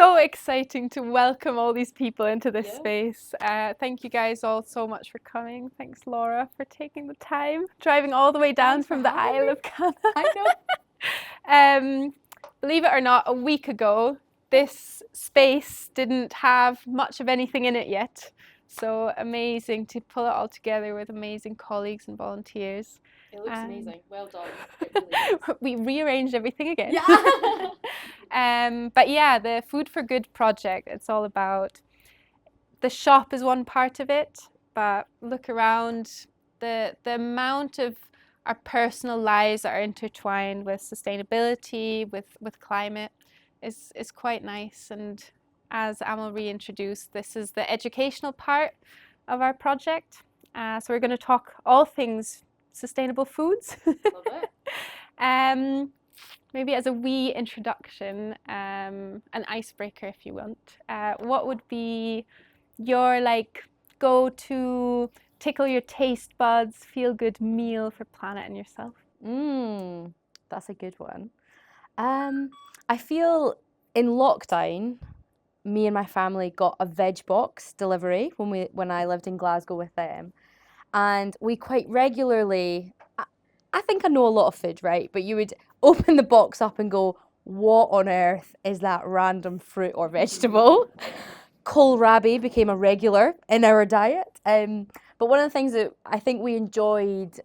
so exciting to welcome all these people into this space. Thank you guys all so much for coming. Thanks, Laura, for taking the time, driving all the way down from the Isle of Canna. I know. Believe it or not, a week ago, this space didn't have much of anything in it yet. So amazing to pull it all together with amazing colleagues and volunteers. It looks amazing. Well done. It really is. We rearranged everything again. Yeah. But yeah, the Food for Good project, it's all about, the shop is one part of it, but look around, the amount of our personal lives that are intertwined with sustainability, with climate is quite nice. And as Amal reintroduced, this is the educational part of our project. So we're going to talk all things sustainable foods. Love it. Maybe as a wee introduction, an icebreaker if you want, what would be your go-to tickle your taste buds, feel good meal for planet and yourself? That's a good one. I feel in lockdown, me and my family got a veg box delivery when I lived in Glasgow with them, and we quite regularly. I think I know a lot of food, right? But you would open the box up and go, "What on earth is that random fruit or vegetable?" Kohlrabi became a regular in our diet. But one of the things that I think we enjoyed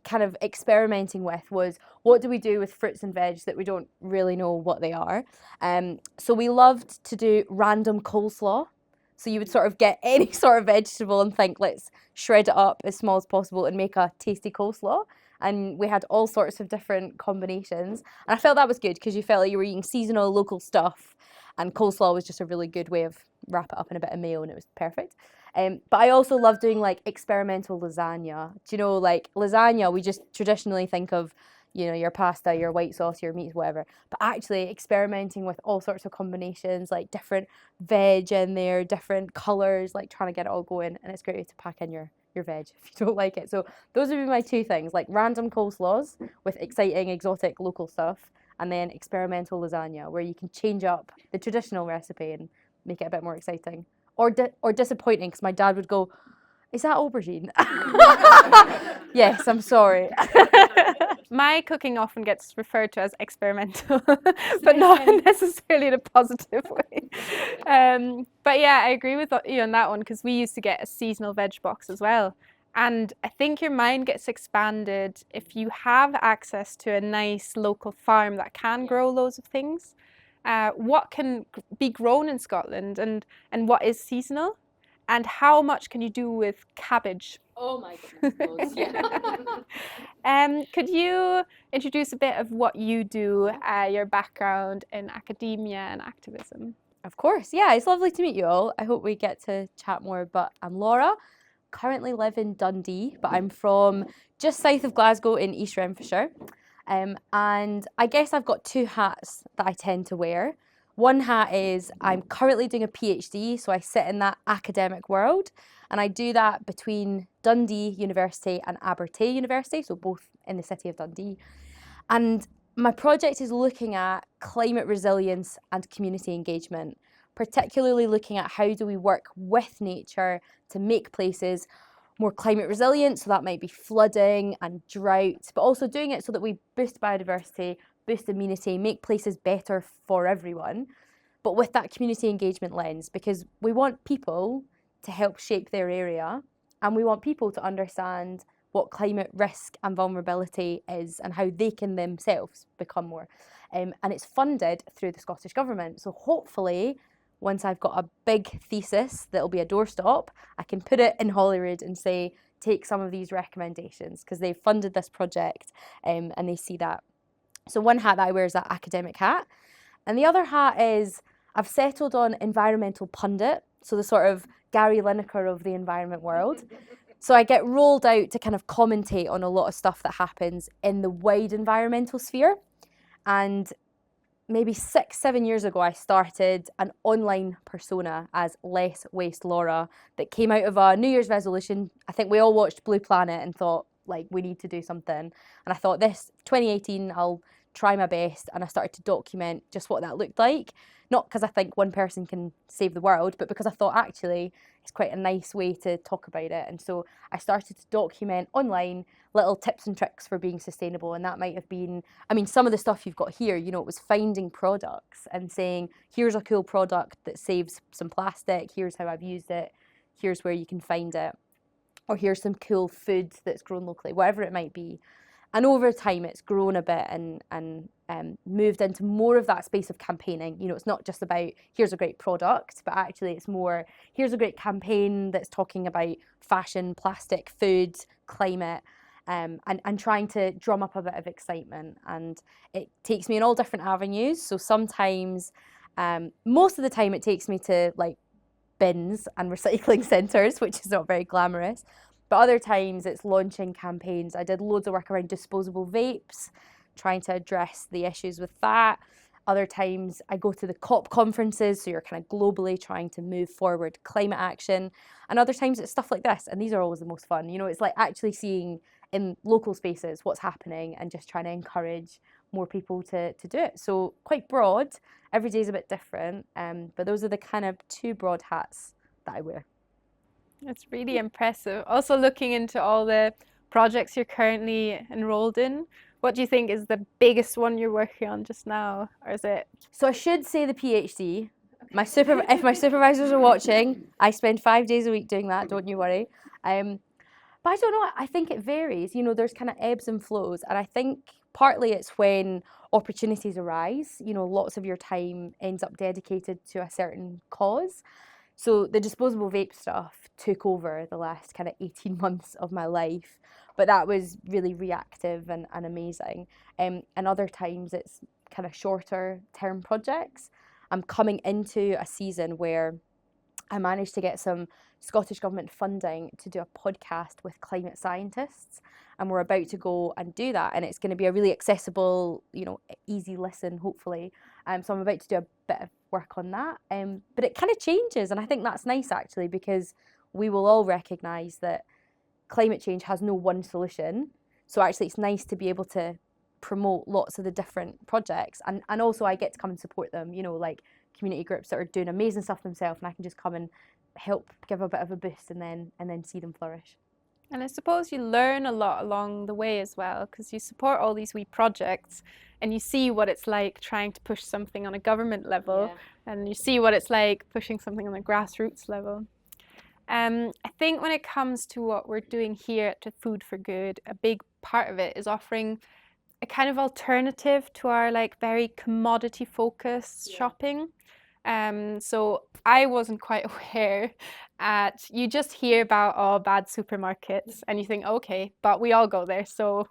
kind of experimenting with was, what do we do with fruits and veg that we don't really know what they are? So we loved to do random coleslaw. So you would sort of get any sort of vegetable and think, let's shred it up as small as possible and make a tasty coleslaw. And we had all sorts of different combinations. And I felt that was good because you felt like you were eating seasonal, local stuff. And coleslaw was just a really good way of wrap it up in a bit of mayo, and it was perfect. But I also love doing like experimental lasagna. Do you know, like lasagna, we just traditionally think of, you know, your pasta, your white sauce, your meats, whatever. But actually experimenting with all sorts of combinations, like different veg in there, different colours, like trying to get it all going. And it's great to pack in your veg if you don't like it. So those would be my two things, like random coleslaws with exciting, exotic, local stuff, and then experimental lasagna, where you can change up the traditional recipe and make it a bit more exciting. Or disappointing, because my dad would go, "Is that aubergine?" Yes, I'm sorry. My cooking often gets referred to as experimental, but not necessarily in a positive way. But yeah, I agree with you on that one, because we used to get a seasonal veg box as well. And I think your mind gets expanded if you have access to a nice local farm that can grow loads of things. What can be grown in Scotland, and what is seasonal, and how much can you do with cabbage? Oh my goodness, yeah. Could you introduce a bit of what you do, your background in academia and activism? Of course, yeah, it's lovely to meet you all. I hope we get to chat more, but I'm Laura, currently live in Dundee, but I'm from just south of Glasgow in East Renfrewshire. And I guess I've got two hats that I tend to wear. One hat is I'm currently doing a PhD, so I sit in that academic world, and I do that between Dundee University and Abertay University, so both in the city of Dundee. And my project is looking at climate resilience and community engagement, particularly looking at how do we work with nature to make places more climate resilient, so that might be flooding and drought, but also doing it so that we boost biodiversity, boost immunity, make places better for everyone, but with that community engagement lens, because we want people to help shape their area, and we want people to understand what climate risk and vulnerability is and how they can themselves become more. And it's funded through the Scottish Government. So hopefully, once I've got a big thesis that'll be a doorstop, I can put it in Holyrood and say, take some of these recommendations, because they've funded this project and they see that. So one hat that I wear is that academic hat. And the other hat is I've settled on environmental pundit, so the sort of Gary Lineker of the environment world. So I get rolled out to kind of commentate on a lot of stuff that happens in the wide environmental sphere. And maybe 6-7 years ago, I started an online persona as Less Waste Laura that came out of a New Year's resolution. I think we all watched Blue Planet and thought, like, we need to do something. And I thought, this 2018, I'll try my best. And I started to document just what that looked like. not because I think one person can save the world, but because I thought actually it's quite a nice way to talk about it. And so I started to document online little tips and tricks for being sustainable. And that might have been, I mean, some of the stuff you've got here, you know, it was finding products and saying, here's a cool product that saves some plastic, here's how I've used it, here's where you can find it, or here's some cool food that's grown locally, whatever it might be. And over time, it's grown a bit and moved into more of that space of campaigning. You know, it's not just about here's a great product, but actually it's more here's a great campaign that's talking about fashion, plastic, food, climate, and trying to drum up a bit of excitement. And it takes me in all different avenues. So sometimes, most of the time, it takes me to like bins and recycling centres, which is not very glamorous. But other times it's launching campaigns. I did loads of work around disposable vapes, trying to address the issues with that. Other times I go to the COP conferences, so you're kind of globally trying to move forward climate action. And other times it's stuff like this, and these are always the most fun. You know, it's like actually seeing in local spaces what's happening and just trying to encourage more people to do it. So quite broad. Every day is a bit different, but those are the kind of two broad hats that I wear. It's really impressive. Also looking into all the projects you're currently enrolled in, what do you think is the biggest one you're working on just now? Or is it? So I should say the PhD. If my supervisors are watching, I spend 5 days a week doing that, don't you worry. But I don't know, I think it varies. You know, there's kind of ebbs and flows. And I think partly it's when opportunities arise, you know, lots of your time ends up dedicated to a certain cause. So the disposable vape stuff took over the last kind of 18 months of my life, but that was really reactive and amazing. And other times it's kind of shorter term projects. I'm coming into a season where I managed to get some Scottish Government funding to do a podcast with climate scientists. And we're about to go and do that. And it's going to be a really accessible, you know, easy listen, hopefully. So I'm about to do a bit of work on that. But it kind of changes. And I think that's nice, actually, because we will all recognise that climate change has no one solution. So actually, it's nice to be able to promote lots of the different projects. And also, I get to come and support them, you know, like community groups that are doing amazing stuff themselves. And I can just come and help give a bit of a boost and then see them flourish. And I suppose you learn a lot along the way as well, because you support all these wee projects and you see what it's like trying to push something on a government level, and you see what it's like pushing something on a grassroots level. I think when it comes to what we're doing here at the Food for Good, a big part of it is offering a kind of alternative to our like very commodity focused shopping. So I wasn't quite aware at you just hear about all bad supermarkets and you think, okay, but we all go there, so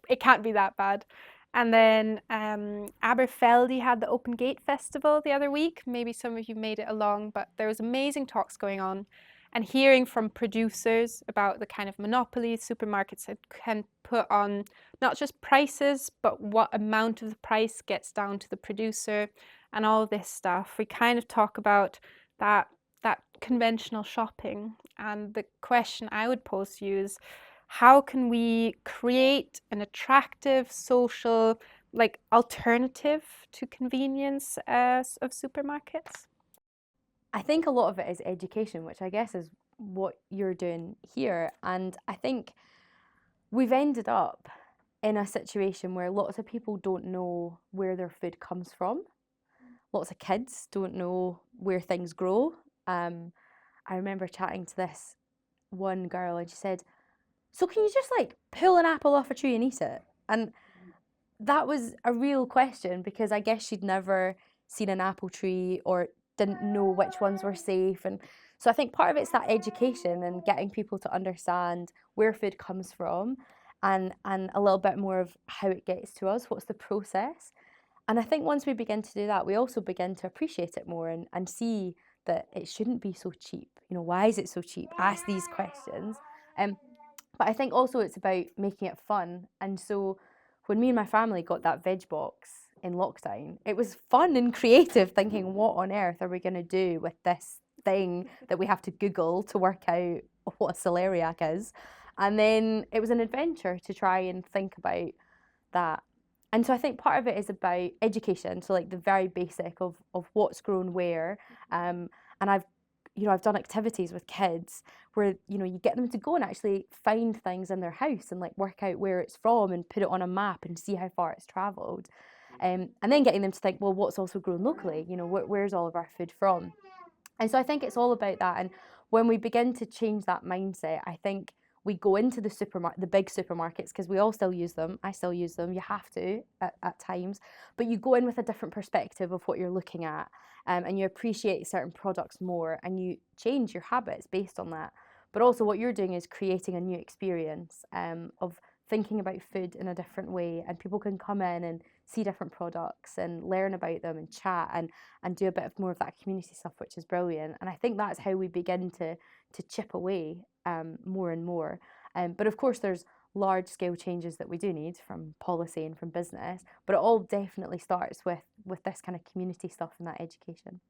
it can't be that bad. And then Aberfeldy had the Open Gate Festival the other week. Maybe some of you made it along, but there was amazing talks going on and hearing from producers about the kind of monopolies supermarkets can put on not just prices, but what amount of the price gets down to the producer and all this stuff. We kind of talk about that conventional shopping. And the question I would pose to you is, how can we create an attractive social like alternative to convenience of supermarkets? I think a lot of it is education, which I guess is what you're doing here. And I think we've ended up in a situation where lots of people don't know where their food comes from. Lots of kids don't know where things grow. I remember chatting to this one girl and she said, so can you just like pull an apple off a tree and eat it? And that was a real question because I guess she'd never seen an apple tree or didn't know which ones were safe. And so I think part of it's that education and getting people to understand where food comes from and a little bit more of how it gets to us, what's the process. And I think once we begin to do that, we also begin to appreciate it more and see that it shouldn't be so cheap. You know, why is it so cheap? Ask these questions. But I think also it's about making it fun. And so when me and my family got that veg box in lockdown, it was fun and creative thinking, what on earth are we going to do with this thing that we have to Google to work out what a celeriac is? And then it was an adventure to try and think about that. And so I think part of it is about education, so like the very basic of what's grown where. And I've done activities with kids where, you get them to go and actually find things in their house and like work out where it's from and put it on a map and see how far it's travelled. And then getting them to think, well, what's also grown locally? Where's all of our food from? And so I think it's all about that. And when we begin to change that mindset, I think we go into the big supermarkets, because we all still use them. I still use them. You have to at times, but you go in with a different perspective of what you're looking at, and you appreciate certain products more, and you change your habits based on that. But also, what you're doing is creating a new experience of thinking about food in a different way, and people can come in and see different products and learn about them and chat and do a bit of more of that community stuff, which is brilliant. And I think that's how we begin to chip away more and more. But of course, there's large scale changes that we do need from policy and from business, but it all definitely starts with this kind of community stuff and that education.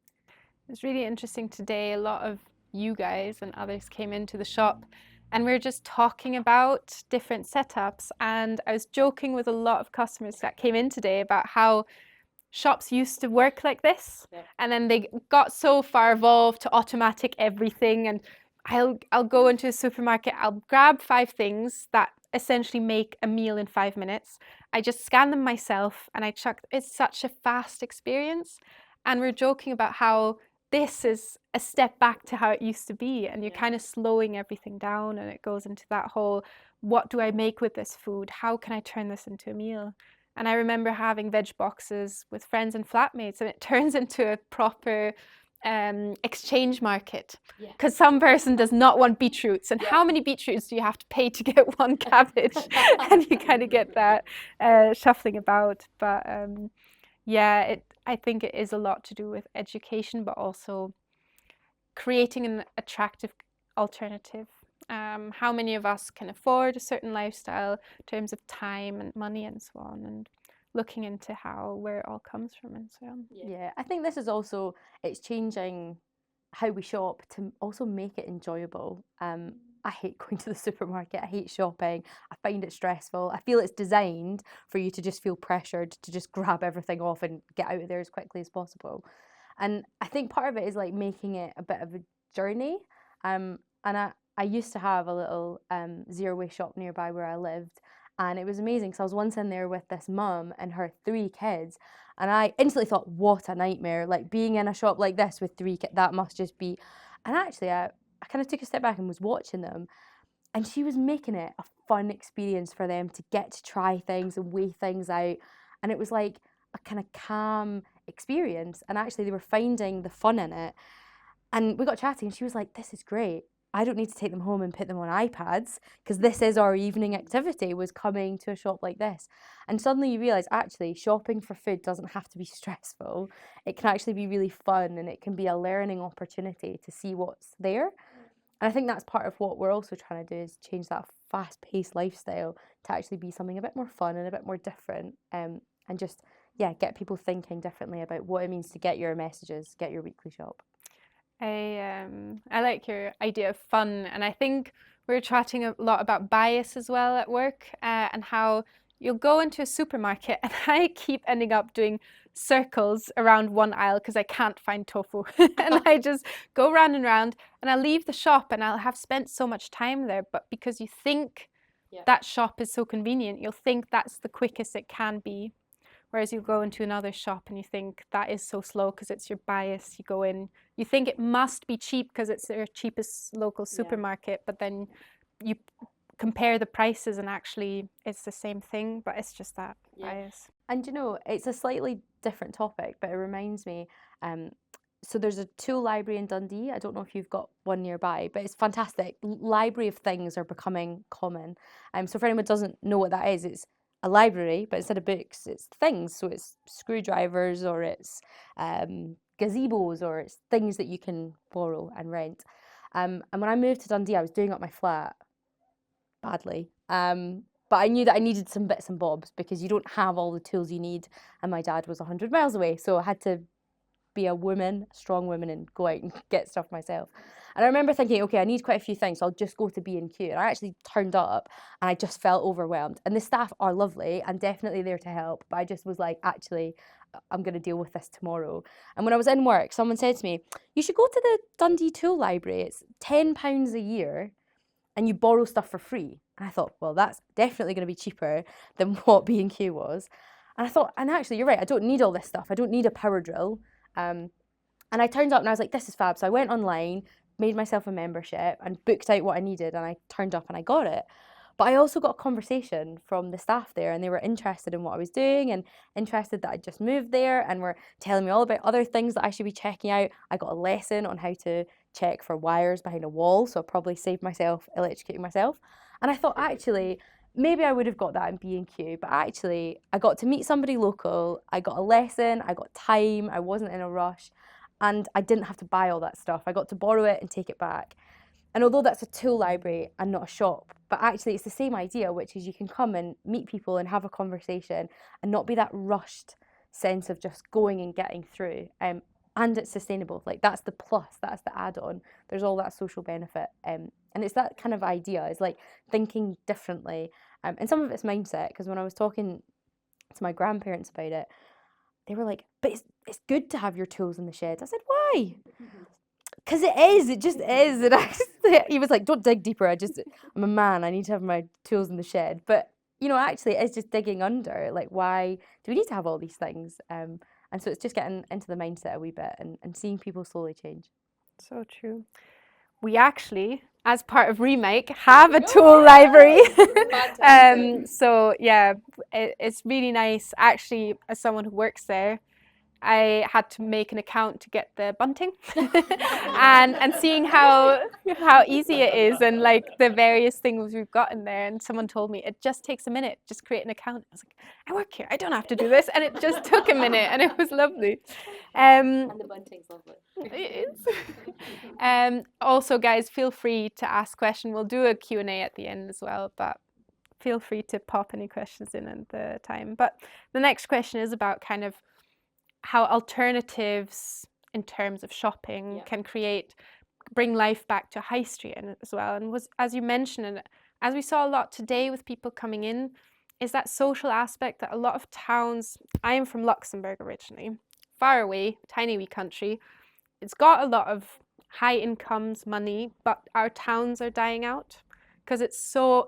It's really interesting today. A lot of you guys and others came into the shop and we were just talking about different setups. And I was joking with a lot of customers that came in today about how shops used to work like this. Yeah. And then they got so far evolved to automatic everything. And I'll go into a supermarket, I'll grab 5 things that essentially make a meal in 5 minutes. I just scan them myself and I chuck. It's such a fast experience. And we're joking about how this is a step back to how it used to be, and you're kind of slowing everything down, and it goes into that whole, what do I make with this food? How can I turn this into a meal? And I remember having veg boxes with friends and flatmates, and it turns into a proper exchange market, because some person does not want beetroots, and how many beetroots do you have to pay to get one cabbage? And you kind of get that shuffling about. But I think it is a lot to do with education, but also creating an attractive alternative. How many of us can afford a certain lifestyle in terms of time and money and so on, and looking into where it all comes from and so on. Yeah, I think this is also, it's changing how we shop to also make it enjoyable. I hate going to the supermarket. I hate shopping. I find it stressful. I feel it's designed for you to just feel pressured to just grab everything off and get out of there as quickly as possible. And I think part of it is like making it a bit of a journey. And I used to have a little zero waste shop nearby where I lived. And it was amazing because I was once in there with this mum and her 3 kids. And I instantly thought, what a nightmare. Like being in a shop like this with 3 kids, that must just be. And actually, I kind of took a step back and was watching them. And she was making it a fun experience for them to get to try things and weigh things out. And it was like a kind of calm experience. And actually, they were finding the fun in it. And we got chatting and she was like, this is great. I don't need to take them home and put them on iPads, because this is our evening activity, was coming to a shop like this. And suddenly you realise actually shopping for food doesn't have to be stressful. It can actually be really fun, and it can be a learning opportunity to see what's there. And I think that's part of what we're also trying to do, is change that fast-paced lifestyle to actually be something a bit more fun and a bit more different, and just, get people thinking differently about what it means to get your messages, get your weekly shop. I like your idea of fun, and I think we're chatting a lot about bias as well at work, and how you'll go into a supermarket and I keep ending up doing circles around one aisle because I can't find tofu. And I just go round and round, and I'll leave the shop and I'll have spent so much time there, but because you think that shop is so convenient, you'll think that's the quickest it can be. Whereas you go into another shop and you think that is so slow because it's your bias. You go in, you think it must be cheap because it's their cheapest local supermarket, but then you compare the prices and actually it's the same thing, but it's just that bias. And it's a slightly different topic, but it reminds me, so there's a tool library in Dundee. I don't know if you've got one nearby, but it's fantastic. Library of things are becoming common. So for anyone who doesn't know what that is, it's a library, but instead of books, it's things. So it's screwdrivers, or it's gazebos, or it's things that you can borrow and rent. And when I moved to Dundee, I was doing up my flat badly. But I knew that I needed some bits and bobs, because you don't have all the tools you need. And my dad was 100 miles away, so I had to be a woman, a strong woman, and go out and get stuff myself. And I remember thinking, okay, I need quite a few things, so I'll just go to B&Q. And I actually turned up and I just felt overwhelmed. And the staff are lovely and definitely there to help, but I just was like, actually, I'm going to deal with this tomorrow. And when I was in work, someone said to me, you should go to the Dundee Tool Library. It's £10 a year and you borrow stuff for free. And I thought, well, that's definitely going to be cheaper than what B&Q was. And I thought, and actually, you're right, I don't need all this stuff. I don't need a power drill. And I turned up and I was like, this is fab. So I went online, made myself a membership and booked out what I needed, and I turned up and I got it. But I also got a conversation from the staff there, and they were interested in what I was doing and interested that I just moved there, and were telling me all about other things that I should be checking out. I got a lesson on how to check for wires behind a wall, so I probably saved myself electrocuting myself. And I thought, actually, maybe I would have got that in B&Q, but actually I got to meet somebody local, I got a lesson, I got time, I wasn't in a rush, and I didn't have to buy all that stuff. I got to borrow it and take it back. And although that's a tool library and not a shop, but actually it's the same idea, which is you can come and meet people and have a conversation and not be that rushed sense of just going and getting through. And it's sustainable. Like, that's the plus, that's the add-on. There's all that social benefit. And it's that kind of idea. It's like thinking differently. And some of it's mindset, because when I was talking to my grandparents about it, they were like, but it's good to have your tools in the shed. I said, why? Because it just is. And he was like, don't dig deeper. I'm a man, I need to have my tools in the shed. But, actually it's just digging under. Like, why do we need to have all these things? And so it's just getting into the mindset a wee bit and seeing people slowly change. So true. We actually, as part of Remake, have a tool library. So yeah, it's really nice. Actually, as someone who works there, I had to make an account to get the bunting and seeing how easy it is, and like the various things we've got in there. And someone told me it just takes a minute, just create an account. I was like, I work here, I don't have to do this. And it just took a minute and it was lovely. And the bunting's lovely. It is. Also, guys, feel free to ask questions. We'll do a Q&A at the end as well, but feel free to pop any questions in at the time. But the next question is about kind of how alternatives in terms of shopping can bring life back to high street as well. And as you mentioned, and as we saw a lot today with people coming in, is that social aspect that a lot of towns, I am from Luxembourg originally, far away, tiny wee country. It's got a lot of high incomes, money, but our towns are dying out because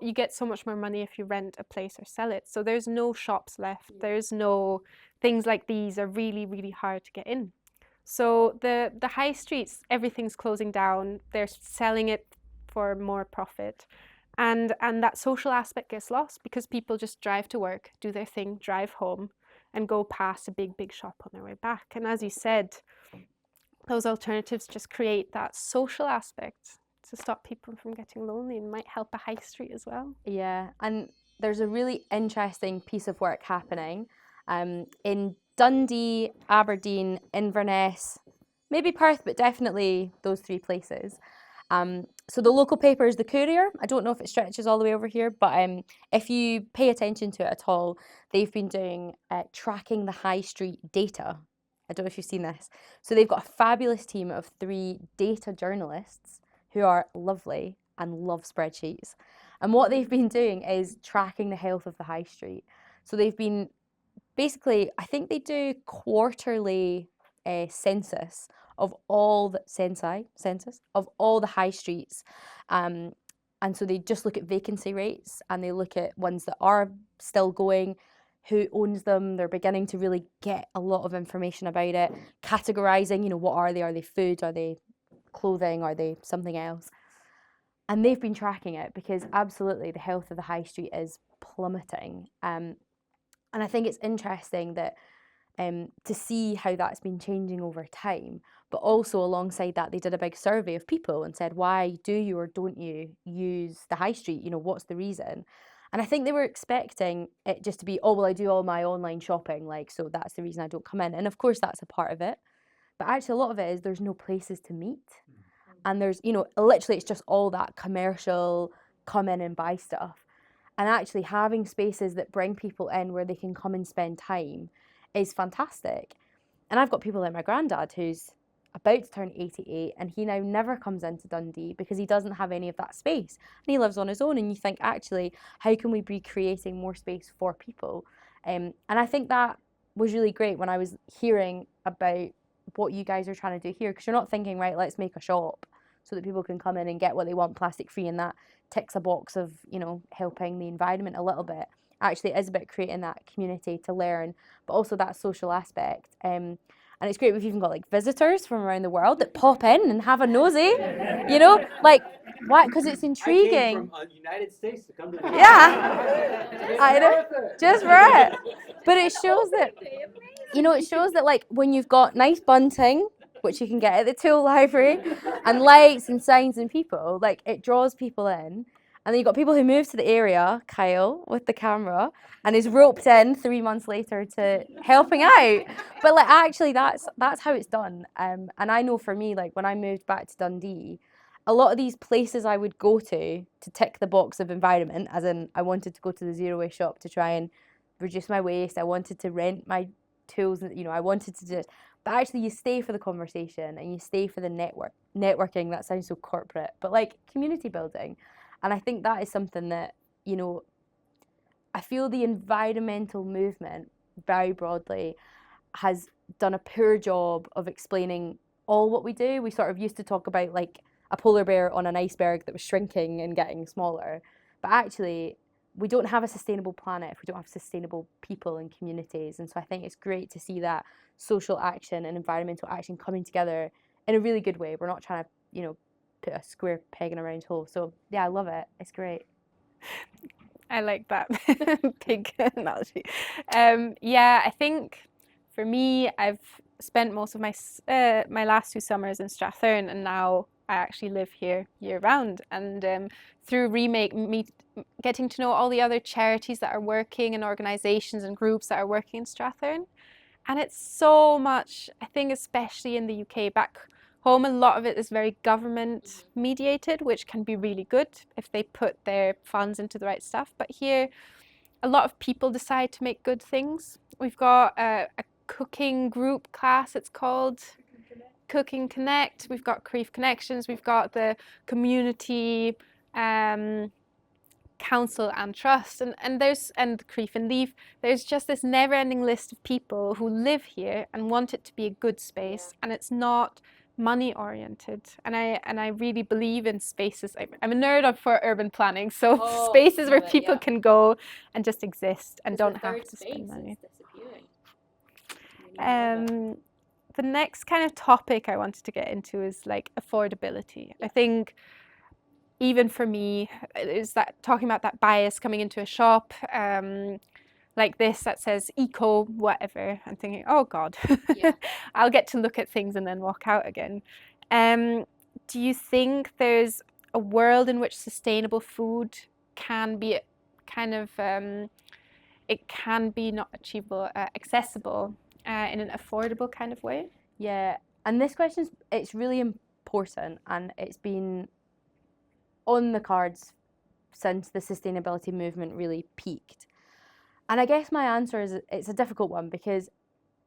you get so much more money if you rent a place or sell it. So there's no shops left. There's no things like these are really, really hard to get in. So the high streets, everything's closing down. They're selling it for more profit. And that social aspect gets lost because people just drive to work, do their thing, drive home, and go past a big, big shop on their way back. And as you said, those alternatives just create that social aspect to stop people from getting lonely, and might help a high street as well. Yeah, and there's a really interesting piece of work happening in Dundee, Aberdeen, Inverness, maybe Perth, but definitely those three places. So the local paper is the Courier. I don't know if it stretches all the way over here, but if you pay attention to it at all, they've been doing tracking the high street data. I don't know if you've seen this. So they've got a fabulous team of 3 data journalists who are lovely and love spreadsheets. And what they've been doing is tracking the health of the high street. So they've been basically, I think they do quarterly census of all the census of all the high streets. And so they just look at vacancy rates, and they look at ones that are still going, who owns them. They're beginning to really get a lot of information about it, categorizing, what are they? Are they food? Are they clothing? Are they something else? And they've been tracking it because absolutely the health of the high street is plummeting. And I think it's interesting that to see how that's been changing over time, but also alongside that, they did a big survey of people and said, why do you or don't you use the high street? What's the reason? And I think they were expecting it just to be, oh, well, I do all my online shopping, so that's the reason I don't come in. And of course, that's a part of it. But actually, a lot of it is there's no places to meet. And there's, literally, it's just all that commercial, come in and buy stuff. And actually having spaces that bring people in where they can come and spend time is fantastic. And I've got people like my granddad who's about to turn 88, and he now never comes into Dundee because he doesn't have any of that space. And he lives on his own, and you think, actually, how can we be creating more space for people? And I think that was really great when I was hearing about what you guys are trying to do here, because you're not thinking, right, let's make a shop so that people can come in and get what they want plastic free, and that ticks a box of, you know, helping the environment a little bit. Actually, it is about creating that community to learn, but also that social aspect. And it's great, we've even got like visitors from around the world that pop in and have a nosy, you know, like, why? Because it's intriguing. I came from the United States to come to the Yeah, I know, just for it. But it shows that, you know, it shows that like when you've got nice bunting, which you can get at the Tool Library, and lights and signs and people, like it draws people in. And then you've got people who move to the area, Kyle, with the camera, and is roped in 3 months later to helping out. But like actually that's how it's done. And I know for me, like when I moved back to Dundee, a lot of these places I would go to tick the box of environment, as in I wanted to go to the zero waste shop to try and reduce my waste. I wanted to rent my tools, you know, I wanted to just, but actually you stay for the conversation and you stay for the networking. That sounds so corporate, but like community building. And I think that is something that, you know, I feel the environmental movement very broadly has done a poor job of explaining all what we do. We sort of used to talk about like a polar bear on an iceberg that was shrinking and getting smaller. But actually, we don't have a sustainable planet if we don't have sustainable people and communities. And so I think it's great to see that social action and environmental action coming together in a really good way. We're not trying to, you know, put a square peg in a round hole. So yeah, I love it. It's great. I like that pig analogy. Yeah, I think for me, I've spent most of my my last 2 summers in Strathern, and now I actually live here year round. And through Remake, getting to know all the other charities that are working and organisations and groups that are working in Strathern. And it's so much, I think, especially in the UK, back home, a lot of it is very government mediated, which can be really good if they put their funds into the right stuff. But here, a lot of people decide to make good things. We've got a cooking group class, it's called Cooking Connect. We've got Crieff Connections. We've got the community council and trust, and Crieff and Leaf. There's just this never-ending list of people who live here and want it to be a good space, and it's not money oriented. And I really believe in spaces. I'm a nerd for urban planning, so spaces where people can go and just exist and don't have to spend money. The next kind of topic I wanted to get into is like affordability. I think even for me, is that talking about that bias coming into a shop like this that says eco whatever, and thinking, oh God, I'll get to look at things and then walk out again. Do you think there's a world in which sustainable food can be kind of, it can be not achievable, accessible in an affordable kind of way? Yeah, and this question, it's really important, and it's been on the cards since the sustainability movement really peaked. And I guess my answer is it's a difficult one, because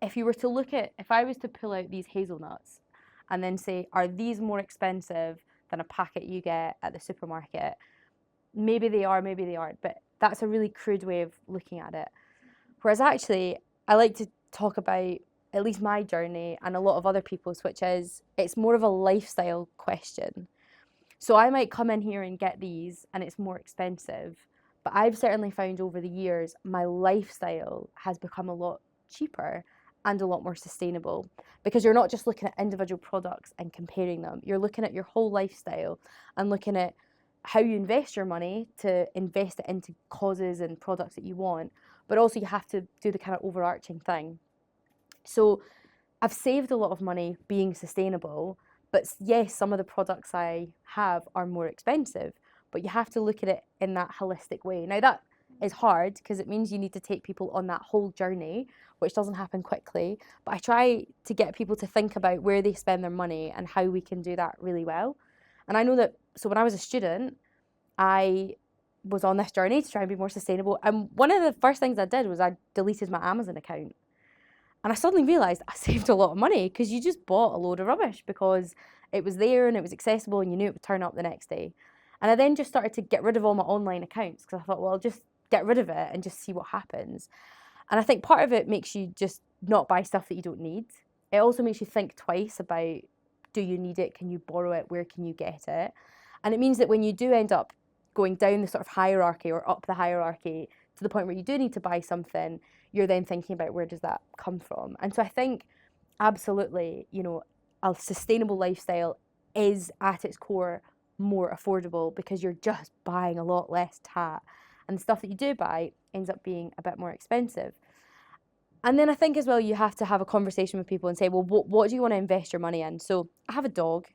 if you were to look at, if I was to pull out these hazelnuts and then say, are these more expensive than a packet you get at the supermarket? Maybe they are, maybe they aren't, but that's a really crude way of looking at it. Whereas actually, I like to talk about at least my journey and a lot of other people's, which is it's more of a lifestyle question. So I might come in here and get these and it's more expensive, but I've certainly found over the years my lifestyle has become a lot cheaper and a lot more sustainable, because you're not just looking at individual products and comparing them. You're looking at your whole lifestyle and looking at how you invest your money to invest it into causes and products that you want, but also you have to do the kind of overarching thing. So I've saved a lot of money being sustainable, but yes, some of the products I have are more expensive, but you have to look at it in that holistic way. Now that is hard because it means you need to take people on that whole journey, which doesn't happen quickly. But I try to get people to think about where they spend their money and how we can do that really well. And I know that, so when I was a student, I was on this journey to try and be more sustainable. And one of the first things I did was I deleted my Amazon account. And I suddenly realised I saved a lot of money because you just bought a load of rubbish because it was there and it was accessible and you knew it would turn up the next day. And I then just started to get rid of all my online accounts because I thought, well, I'll just get rid of it and just see what happens. And I think part of it makes you just not buy stuff that you don't need. It also makes you think twice about, do you need it? Can you borrow it? Where can you get it? And it means that when you do end up going down the sort of hierarchy or up the hierarchy to the point where you do need to buy something, you're then thinking about where does that come from. And so I think absolutely, you know, a sustainable lifestyle is at its core more affordable because you're just buying a lot less tat. And the stuff that you do buy ends up being a bit more expensive. And then I think as well, you have to have a conversation with people and say, well, what do you want to invest your money in? So I have a dog.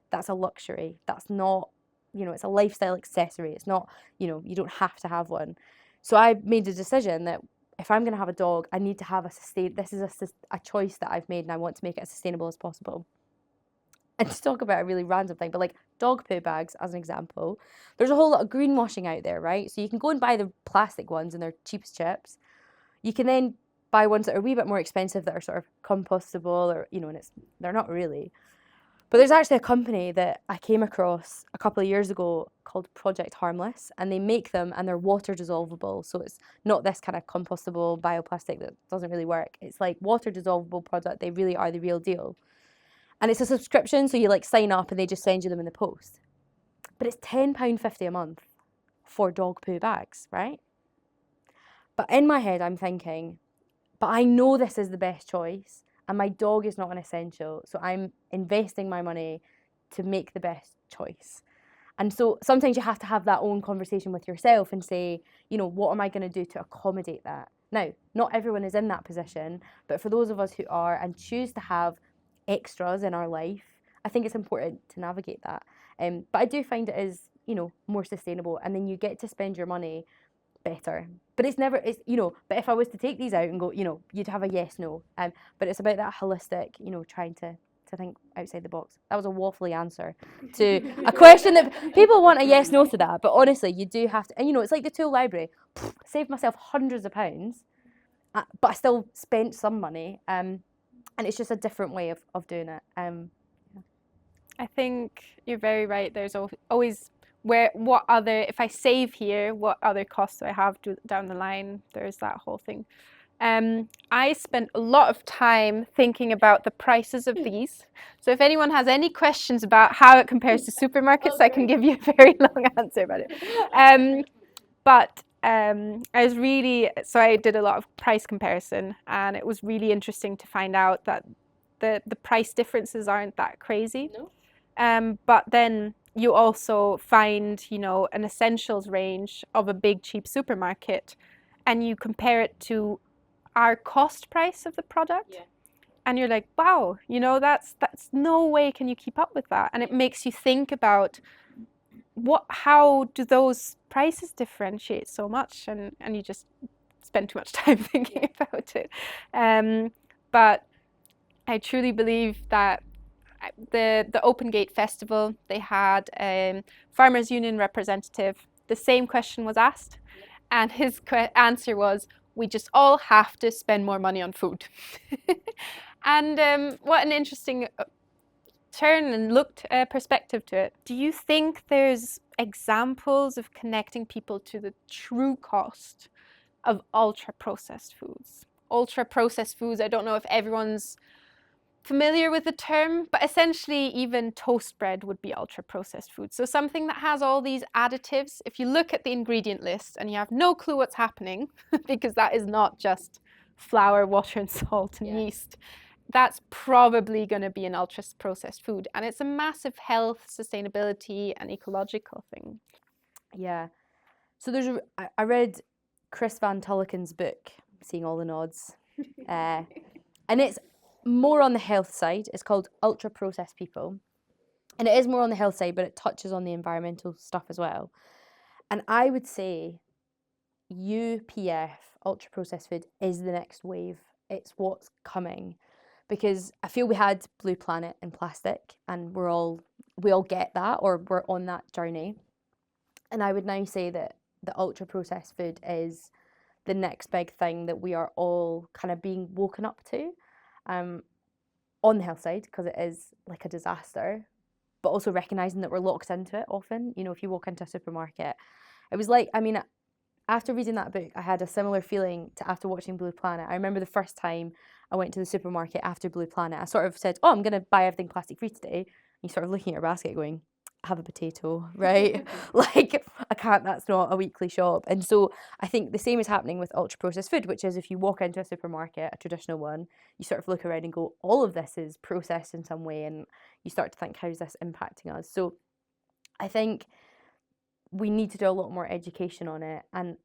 That's a luxury. That's not, you know, it's a lifestyle accessory. It's not, you know, you don't have to have one. So I made a decision that if I'm going to have a dog, I need to have this is a choice that I've made and I want to make it as sustainable as possible. And to talk about a really random thing, but like dog poo bags, as an example, there's a whole lot of greenwashing out there, right? So you can go and buy the plastic ones and they're cheap as chips. You can then buy ones that are a wee bit more expensive that are sort of compostable or, you know, and they're not really. But there's actually a company that I came across a couple of years ago called Project Harmless, and they make them and they're water dissolvable. So it's not this kind of compostable bioplastic that doesn't really work. It's like water dissolvable product. They really are the real deal. And it's a subscription, so you like sign up and they just send you them in the post. But it's £10.50 a month for dog poo bags, right? But in my head, I'm thinking, but I know this is the best choice and my dog is not an essential. So I'm investing my money to make the best choice. And so sometimes you have to have that own conversation with yourself and say, you know, what am I going to do to accommodate that? Now, not everyone is in that position, but for those of us who are and choose to have extras in our life, I think it's important to navigate that. But I do find it is, you know, more sustainable, and then you get to spend your money better. But it's you know, but if I was to take these out and go, you know, you'd have a yes, no. But it's about that holistic, you know, trying to think outside the box. That was a waffly answer to a question that people want a yes, no to that. But honestly, you do have to, and you know, it's like the tool library. Saved myself hundreds of pounds, but I still spent some money. And it's just a different way of doing it. I think you're very right. There's always if I save here, what other costs do I have down the line? There's that whole thing. I spent a lot of time thinking about the prices of these. So if anyone has any questions about how it compares to supermarkets, I can give you a very long answer about it. I did a lot of price comparison, and it was really interesting to find out that the price differences aren't that crazy. No. But then you also find, you know, an essentials range of a big cheap supermarket, and you compare it to our cost price of the product. Yeah. And you're like, wow, you know, that's no way can you keep up with that. And it makes you think about how do those prices differentiate so much, and you just spend too much time thinking about it. But I truly believe that the Open Gate Festival, they had a Farmers Union representative. The same question was asked, and his answer was, we just all have to spend more money on food. And what an interesting turn and perspective to it. Do you think there's examples of connecting people to the true cost of ultra-processed foods? Ultra-processed foods, I don't know if everyone's familiar with the term, but essentially even toast bread would be ultra-processed food. So something that has all these additives. If you look at the ingredient list and you have no clue what's happening, because that is not just flour, water and salt and yeast, that's probably going to be an ultra-processed food. And it's a massive health, sustainability and ecological thing. Yeah. So I read Chris Van Tulleken's book, Seeing All the Nods. And it's more on the health side. It's called Ultra Processed People. And it is more on the health side, but it touches on the environmental stuff as well. And I would say UPF, ultra processed food, is the next wave. It's what's coming. Because I feel we had Blue Planet and plastic, and we all get that, or we're on that journey. And I would now say that the ultra processed food is the next big thing that we are all kind of being woken up to. on the health side, because it is like a disaster, but also recognizing that we're locked into it often. You know, if you walk into a supermarket, it was like, I mean, after reading that book, I had a similar feeling to after watching Blue Planet. I remember the first time I went to the supermarket after Blue Planet, I sort of said, oh, I'm going to buy everything plastic free today. And you sort of looking at your basket going, have a potato, right? Like, I can't, that's not a weekly shop. And so I think the same is happening with ultra processed food, which is if you walk into a supermarket, a traditional one, you sort of look around and go, all of this is processed in some way. And you start to think, how's this impacting us? So I think we need to do a lot more education on it. And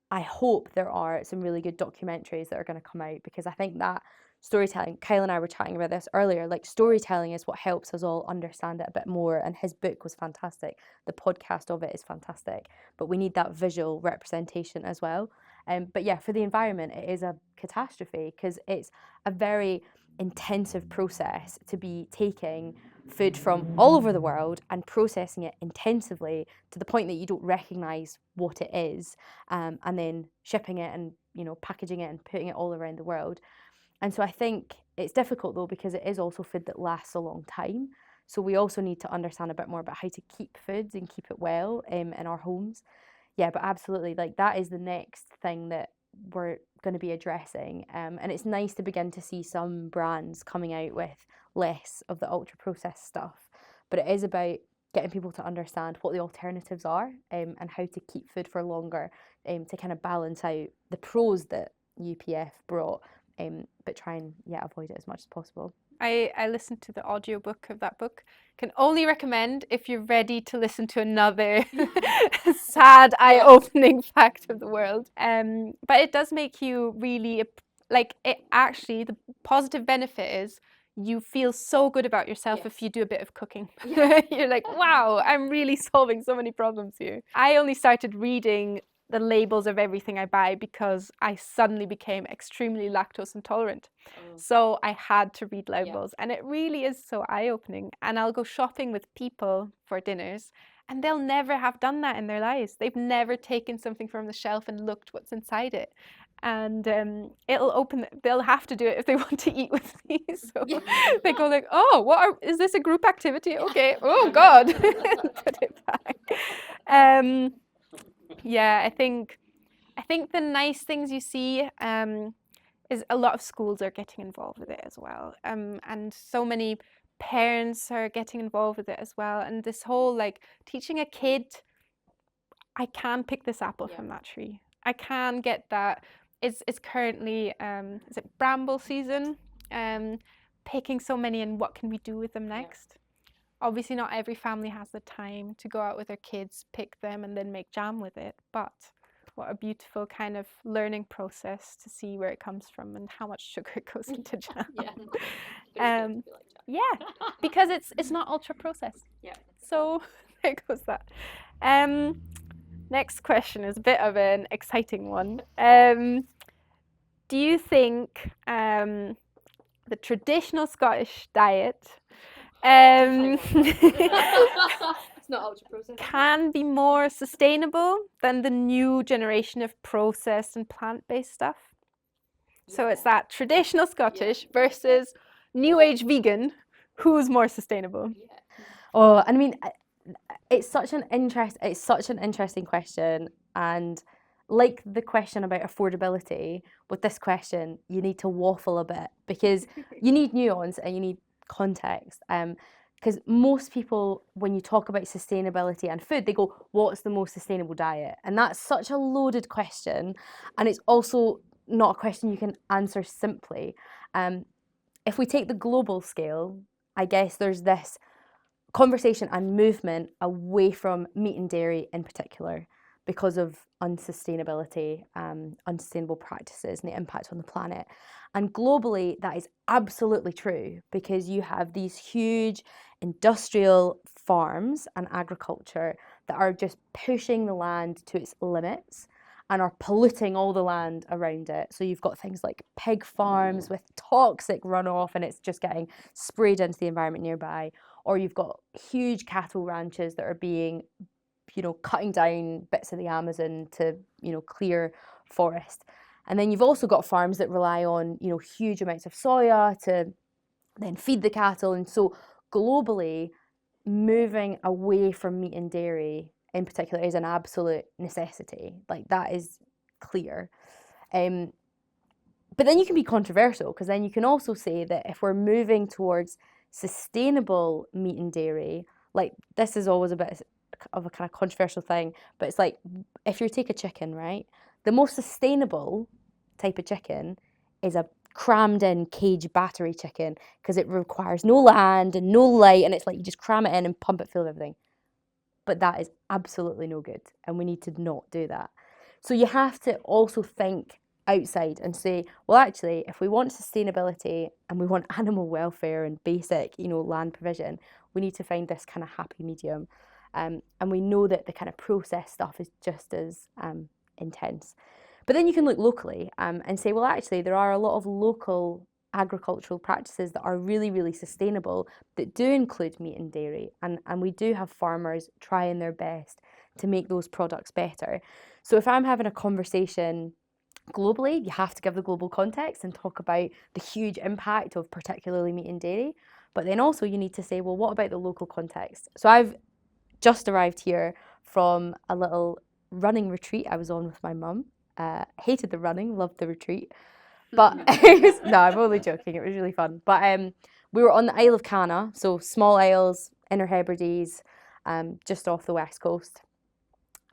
I hope there are some really good documentaries that are going to come out, because I think that storytelling, Kyle and I were chatting about this earlier, like storytelling is what helps us all understand it a bit more. And his book was fantastic. The podcast of it is fantastic, but we need that visual representation as well. But yeah, for the environment, it is a catastrophe, because it's a very intensive process to be taking food from all over the world and processing it intensively to the point that you don't recognize what it is, and then shipping it and, you know, packaging it and putting it all around the world. And so I think it's difficult though, because it is also food that lasts a long time. So we also need to understand a bit more about how to keep foods and keep it well in our homes. Yeah, but absolutely, like that is the next thing that we're going to be addressing. And it's nice to begin to see some brands coming out with less of the ultra processed stuff. But it is about getting people to understand what the alternatives are, and how to keep food for longer, to kind of balance out the pros that UPF brought, but try and avoid it as much as possible. I listened to the audiobook of that book. Can only recommend if you're ready to listen to another sad, eye-opening fact of the world. But it does make you really, like, it actually, the positive benefit is you feel so good about yourself if you do a bit of cooking. You're like, wow, I'm really solving so many problems here. I only started reading the labels of everything I buy because I suddenly became extremely lactose intolerant. So I had to read labels, and it really is so eye-opening. And I'll go shopping with people for dinners, and they'll never have done that in their lives. They've never taken something from the shelf and looked what's inside it. And they'll have to do it if they want to eat with me. So they go like, oh, is this a group activity? Okay, oh God, put it back. Yeah, I think the nice things you see is a lot of schools are getting involved with it as well, and so many parents are getting involved with it as well. And this whole like teaching a kid, I can pick this apple from that tree. I can get that. It's currently is it bramble season? Picking so many, and what can we do with them next? Obviously, not every family has the time to go out with their kids, pick them, and then make jam with it. But what a beautiful kind of learning process to see where it comes from and how much sugar goes into jam. Because it's not ultra processed. So there goes that. Next question is a bit of an exciting one. Do you think the traditional Scottish diet It's not ultra processed. can be more sustainable than the new generation of processed and plant-based stuff? So it's that traditional Scottish versus new age vegan. Who's more sustainable? Oh, I mean, it's such an interesting question. And like the question about affordability, with this question, you need to waffle a bit, because you need nuance and you need context. Because most people, when you talk about sustainability and food, they go, what's the most sustainable diet? And that's such a loaded question. And it's also not a question you can answer simply. If we take the global scale, I guess there's this conversation and movement away from meat and dairy in particular, because of unsustainability, unsustainable practices and the impact on the planet. And globally, that is absolutely true, because you have these huge industrial farms and agriculture that are just pushing the land to its limits and are polluting all the land around it. So you've got things like pig farms with toxic runoff, and it's just getting sprayed into the environment nearby. Or you've got huge cattle ranches that are being, cutting down bits of the Amazon to, clear forest. And then you've also got farms that rely on, huge amounts of soya to then feed the cattle. And so globally, moving away from meat and dairy in particular is an absolute necessity. Like, that is clear. But then you can be controversial, because then you can also say that if we're moving towards sustainable meat and dairy, like, this is always a bit of a kind of controversial thing, but it's like, if you take a chicken, right, the most sustainable type of chicken is a crammed in cage battery chicken, because it requires no land and no light, and it's like you just cram it in and pump it full of everything. But that is absolutely no good, and we need to not do that. So you have to also think outside and say, well, actually, if we want sustainability and we want animal welfare and basic, land provision, we need to find this kind of happy medium. And we know that the kind of processed stuff is just as intense. But then you can look locally and say, well, actually, there are a lot of local agricultural practices that are really, really sustainable, that do include meat and dairy. And we do have farmers trying their best to make those products better. So if I'm having a conversation globally, you have to give the global context and talk about the huge impact of particularly meat and dairy. But then also you need to say, well, what about the local context? So I've just arrived here from a little running retreat I was on with my mum. Hated the running, loved the retreat. But no, I'm only joking. It was really fun. But we were on the Isle of Canna, so small isles, Inner Hebrides, just off the west coast.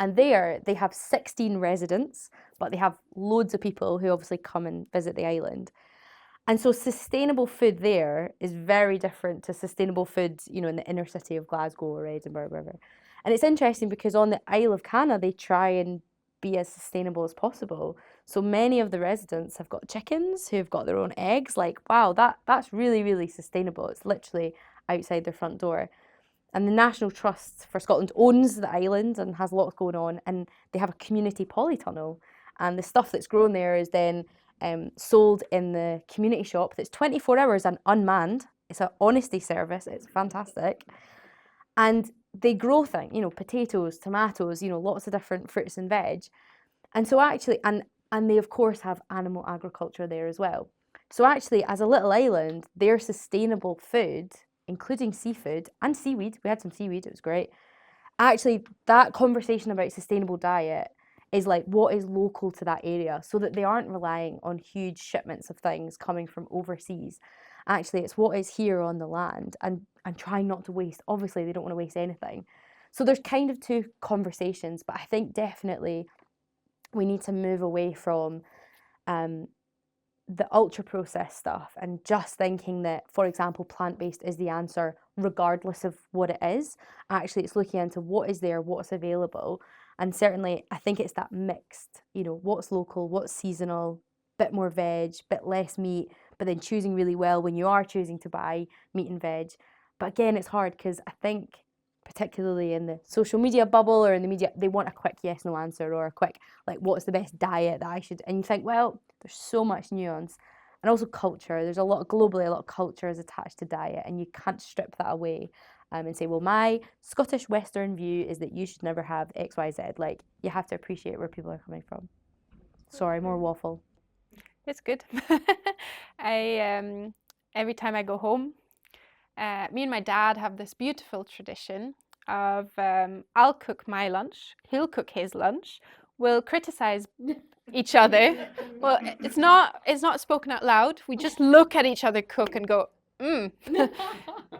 And there they have 16 residents, but they have loads of people who obviously come and visit the island. And so sustainable food there is very different to sustainable food, in the inner city of Glasgow or Edinburgh or wherever. And it's interesting because on the Isle of Canna, they try and be as sustainable as possible. So many of the residents have got chickens who've got their own eggs. Like, wow, that's really, really sustainable. It's literally outside their front door. And the National Trust for Scotland owns the island and has lots going on. And they have a community polytunnel. And the stuff that's grown there is then sold in the community shop that's 24 hours and unmanned. It's an honesty service. It's fantastic. And they grow things, potatoes, tomatoes, lots of different fruits and veg. And so actually, and they of course have animal agriculture there as well. So actually, as a little island, their sustainable food, including seafood and seaweed, we had some seaweed, it was great. Actually, that conversation about sustainable diet is like what is local to that area, so that they aren't relying on huge shipments of things coming from overseas. Actually, it's what is here on the land, and trying not to waste. Obviously, they don't want to waste anything. So there's kind of two conversations, but I think definitely we need to move away from the ultra processed stuff and just thinking that, for example, plant-based is the answer regardless of what it is. Actually, it's looking into what is there, what's available. And certainly, I think it's that mixed, what's local, what's seasonal, bit more veg, bit less meat, but then choosing really well when you are choosing to buy meat and veg. But again, it's hard because I think, particularly in the social media bubble or in the media, they want a quick yes, no answer, or a quick, like, what's the best diet that I should, and you think, well, there's so much nuance. And also culture, there's globally, a lot of culture is attached to diet, and you can't strip that away and say, well, my Scottish Western view is that you should never have X, Y, Z. Like, you have to appreciate where people are coming from. Sorry, more waffle. It's good. Every time I go home, me and my dad have this beautiful tradition of I'll cook my lunch, he'll cook his lunch, we'll criticize each other. Well, it's not spoken out loud. We just look at each other cook and go,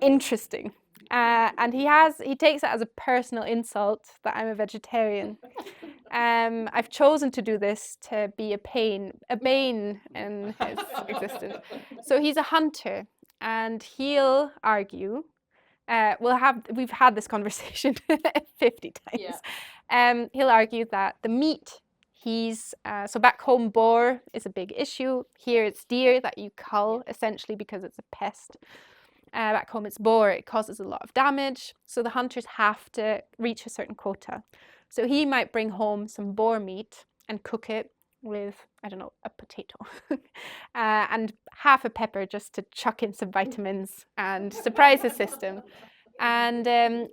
interesting. And he takes it as a personal insult that I'm a vegetarian. I've chosen to do this to be a bane in his existence. So he's a hunter, and he'll argue. We've had this conversation 50 times. Yeah. He'll argue that the meat so back home, boar is a big issue. Here it's deer that you cull essentially because it's a pest. Back home it's boar, it causes a lot of damage. So the hunters have to reach a certain quota. So he might bring home some boar meat and cook it with, I don't know, a potato and half a pepper just to chuck in some vitamins and surprise the system. And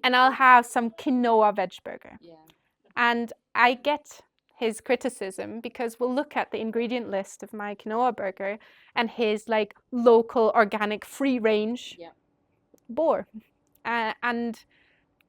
I'll have some quinoa veg burger. Yeah. And I get his criticism, because we'll look at the ingredient list of my quinoa burger and his like local organic free range boar. And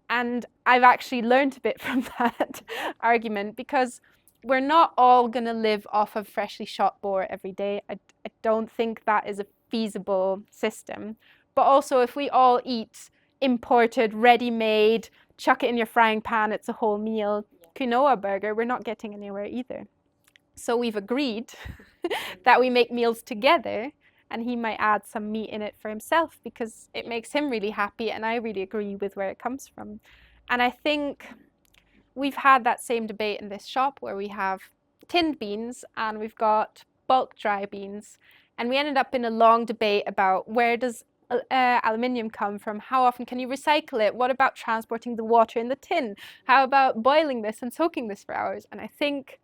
I've actually learned a bit from that argument, because we're not all going to live off of freshly shot boar every day. I don't think that is a feasible system. But also, if we all eat imported, ready-made, chuck it in your frying pan, it's a whole meal quinoa burger, we're not getting anywhere either. So we've agreed that we make meals together, and he might add some meat in it for himself because it makes him really happy, and I really agree with where it comes from. And I think we've had that same debate in this shop where we have tinned beans and we've got bulk dry beans, and we ended up in a long debate about where does aluminium come from? How often can you recycle it? What about transporting the water in the tin? How about boiling this and soaking this for hours? And I think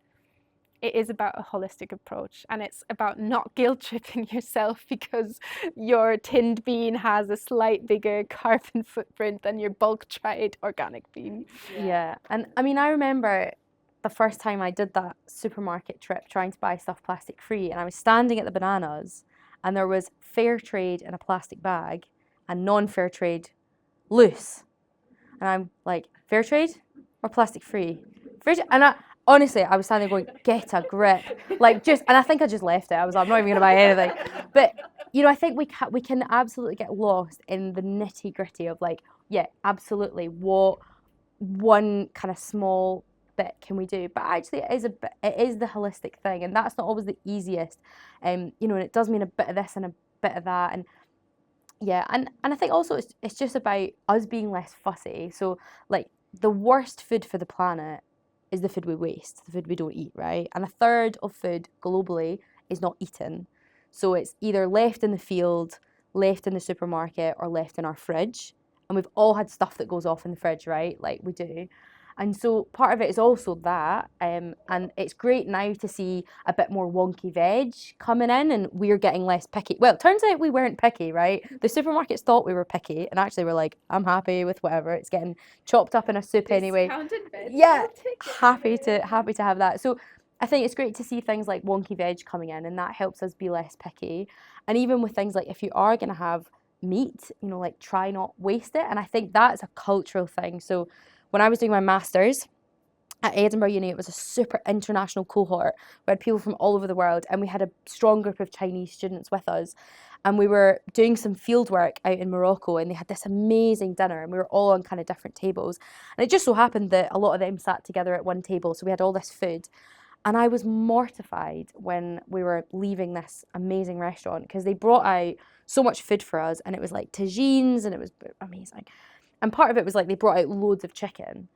it is about a holistic approach, and it's about not guilt tripping yourself because your tinned bean has a slight bigger carbon footprint than your bulk dried organic bean. Yeah. And I mean, I remember the first time I did that supermarket trip trying to buy stuff plastic free, and I was standing at the bananas and there was fair trade in a plastic bag and non-fair trade loose. And I'm like, fair trade or plastic free? Fair trade? And honestly, I was standing there going, get a grip. Like, just, and I think I just left it. I was like, I'm not even going to buy anything. But, you know, I think we can absolutely get lost in the nitty gritty of like, yeah, absolutely, what one kind of small bit can we do? But actually, it is the holistic thing, and that's not always the easiest. You know, and it does mean a bit of this and a bit of that, and yeah, and I think also it's just about us being less fussy. So like the worst food for the planet is the food we waste, the food we don't eat, right? And a third of food globally is not eaten. So it's either left in the field, left in the supermarket, or left in our fridge. And we've all had stuff that goes off in the fridge, right? Like we do. And so part of it is also that, and it's great now to see a bit more wonky veg coming in, and we're getting less picky. Well, it turns out we weren't picky, right? The supermarkets thought we were picky, and actually we're like, I'm happy with whatever. It's getting chopped up in a soup anyway. Yeah, happy to have that. So I think it's great to see things like wonky veg coming in, and that helps us be less picky. And even with things like if you are going to have meat, you know, like try not waste it. And I think that's a cultural thing. So when I was doing my master's at Edinburgh Uni, it was a super international cohort. We had people from all over the world, and we had a strong group of Chinese students with us. And we were doing some field work out in Morocco, and they had this amazing dinner, and we were all on kind of different tables. And it just so happened that a lot of them sat together at one table, so we had all this food. And I was mortified when we were leaving this amazing restaurant because they brought out so much food for us, and it was like tagines, and it was amazing. And part of it was like they brought out loads of chicken,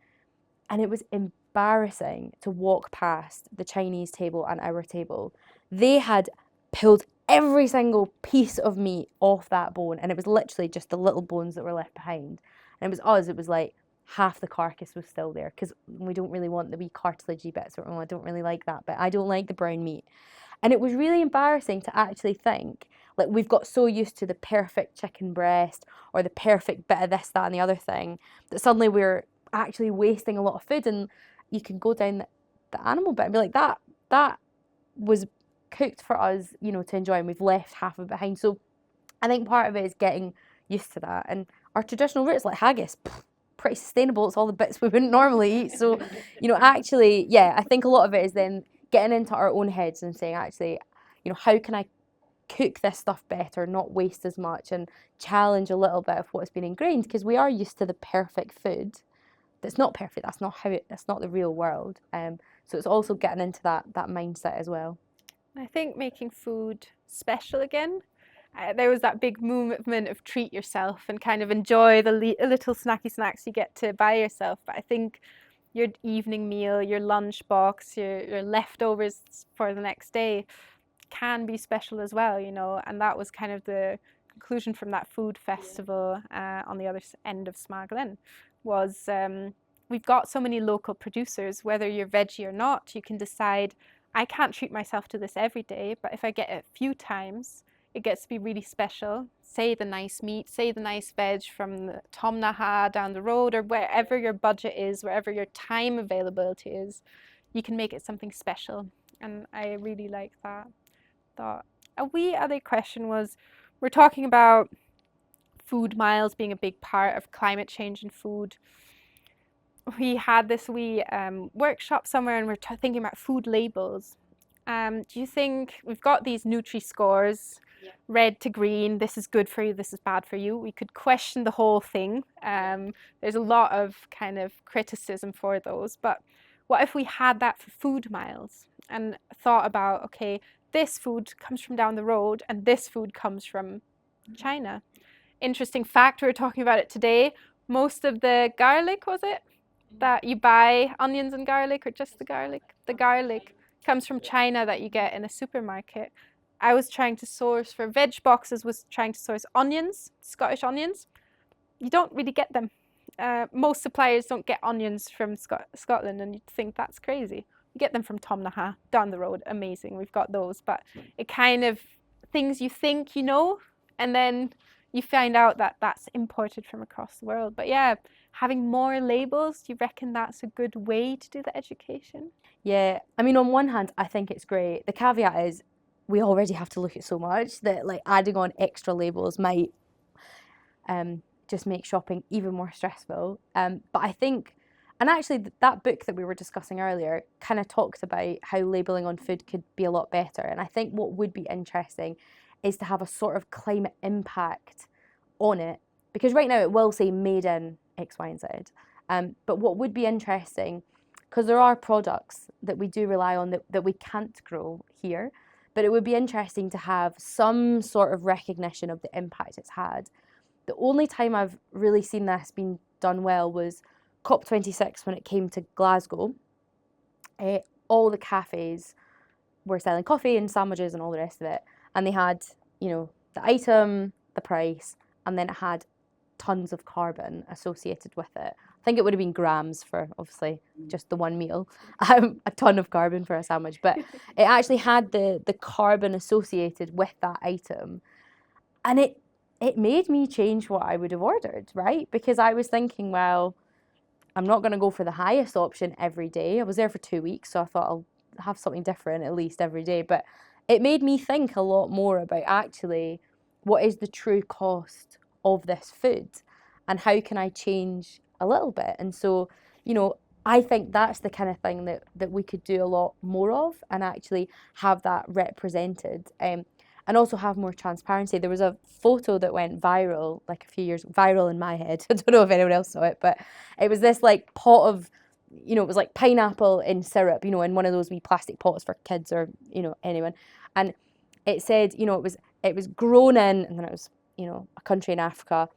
and it was embarrassing to walk past the Chinese table and our table. They had pulled every single piece of meat off that bone, and it was literally just the little bones that were left behind. And it was us, it was like half the carcass was still there, because we don't really want the wee cartilagey bits, or I don't really like that bit. I don't like the brown meat. And it was really embarrassing to actually think, like, we've got so used to the perfect chicken breast or the perfect bit of this, that, and the other thing, that suddenly we're actually wasting a lot of food. And you can go down the animal bit and be like, that was cooked for us, you know, to enjoy, and we've left half of it behind. So I think part of it is getting used to that. And our traditional roots, like haggis, pretty sustainable. It's all the bits we wouldn't normally eat. So, you know, actually, yeah, I think a lot of it is then getting into our own heads and saying, actually, you know, how can I cook this stuff better, not waste as much, and challenge a little bit of what's been ingrained, because we are used to the perfect food that's not perfect. That's not the real world. So it's also getting into that mindset as well. I think making food special again. There was that big movement of treat yourself and kind of enjoy the little snacky snacks you get to buy yourself. But I think your evening meal, your lunch box, your leftovers for the next day can be special as well, you know. And that was kind of the conclusion from that food festival on the other end of Smaglin, was we've got so many local producers. Whether you're veggie or not, you can decide, I can't treat myself to this every day, but if I get it a few times, it gets to be really special. Say the nice meat, say the nice veg from the Tom Naha down the road, or wherever your budget is, wherever your time availability is. you can make it something special. And I really like that thought. A wee other question was, we're talking about food miles being a big part of climate change and food. We had this wee workshop somewhere, and we're thinking about food labels. Do you think we've got these Nutri-Scores, red to green, this is good for you, this is bad for you? We could question the whole thing. There's a lot of kind of criticism for those, but what if we had that for food miles and thought about, okay, this food comes from down the road and this food comes from China? Interesting fact, we were talking about it today. Most of the garlic, was it, that you buy, onions and garlic, or just the garlic? The garlic comes from China that you get in a supermarket. I was trying to source for veg boxes, was trying to source onions, Scottish onions. You don't really get them. Most suppliers don't get onions from Scotland, and you'd think that's crazy. You get them from Tomnaha, down the road, amazing, we've got those. But it kind of, things you think you know, and then you find out that that's imported from across the world. But yeah, having more labels, do you reckon that's a good way to do the education? Yeah, I mean, on one hand, I think it's great. The caveat is we already have to look at so much that like adding on extra labels might just make shopping even more stressful. But I think, and actually that book that we were discussing earlier kind of talked about how labeling on food could be a lot better. And I think what would be interesting is to have a sort of climate impact on it, because right now it will say made in X, Y, and Z. But what would be interesting, because there are products that we do rely on that we can't grow here, but it would be interesting to have some sort of recognition of the impact it's had. The only time I've really seen this being done well was COP26 when it came to Glasgow. All the cafes were selling coffee and sandwiches and all the rest of it. And they had, you know, the item, the price, and then it had tons of carbon associated with it. I think it would have been grams for obviously just the one meal, a ton of carbon for a sandwich, but it actually had the carbon associated with that item. And it made me change what I would have ordered, right? Because I was thinking, well, I'm not going to go for the highest option every day. I was there for 2 weeks, so I thought I'll have something different at least every day. But it made me think a lot more about actually what is the true cost of this food and how can I change a little bit. And so, you know, I think that's the kind of thing that we could do a lot more of and actually have that represented. And also have more transparency. There was a photo that went viral like a few years, viral in my head. I don't know if anyone else saw it, but it was this like pot of, you know, it was like pineapple in syrup, you know, in one of those wee plastic pots for kids or, you know, anyone. And it said, you know, it was grown in, and then it was, you know, a country in Africa,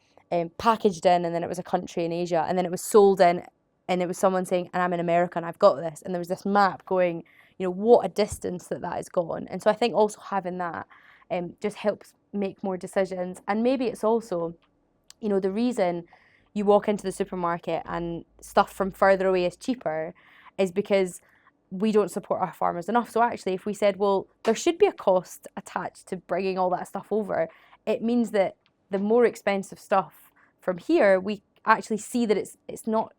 packaged in, and then it was a country in Asia, and then it was sold in, and it was someone saying, and I'm in America and I've got this. And there was this map going, you know, what a distance that is gone. And so I think also having that just helps make more decisions. And maybe it's also, you know, the reason you walk into the supermarket and stuff from further away is cheaper is because we don't support our farmers enough. So actually, if we said, well, there should be a cost attached to bringing all that stuff over, it means that the more expensive stuff from here, we actually see that it's not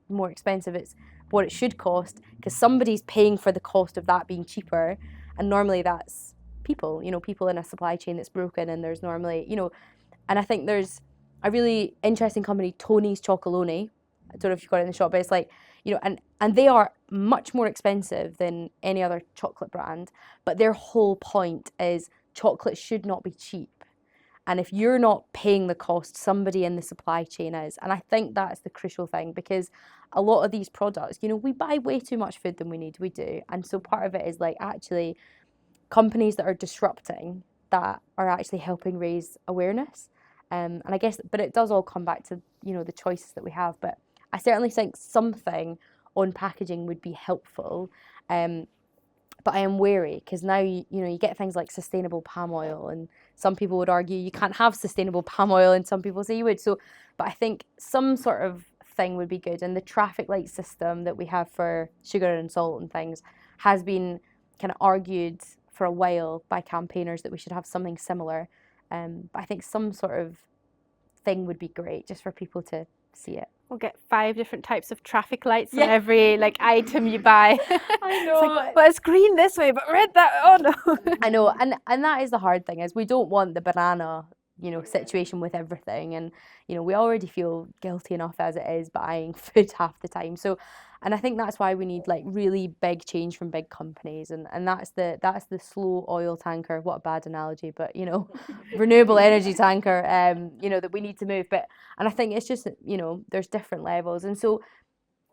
more expensive, it's what it should cost, because somebody's paying for the cost of that being cheaper. And normally that's people, you know, people in a supply chain that's broken, and there's normally, you know, and I think there's a really interesting company, Tony's Chocolonely. I don't know if you've got it in the shop, but it's like, you know, and they are much more expensive than any other chocolate brand, but their whole point is chocolate should not be cheap. And if you're not paying the cost, somebody in the supply chain is. And I think that's the crucial thing, because a lot of these products, you know, we buy way too much food than we need, we do. And so part of it is like actually companies that are disrupting that are actually helping raise awareness. And I guess, but it does all come back to, you know, the choices that we have. But I certainly think something on packaging would be helpful. But I am wary, because now, you know, you get things like sustainable palm oil, and some people would argue you can't have sustainable palm oil, and some people say you would. So, but I think some sort of thing would be good. And the traffic light system that we have for sugar and salt and things has been kind of argued for a while by campaigners that we should have something similar. But I think some sort of thing would be great just for people to see it. We'll get 5 different types of traffic lights Yeah. on every like item you buy. I It's know. like, well, it's green this way, but red that. Oh no. I know, and that is the hard thing, is we don't want the banana, situation with everything, and we already feel guilty enough as it is buying food half the time. So, and I think that's why we need like really big change from big companies, and that's the slow oil tanker. What a bad analogy, but renewable energy tanker. That we need to move. And I think it's just there's different levels, and so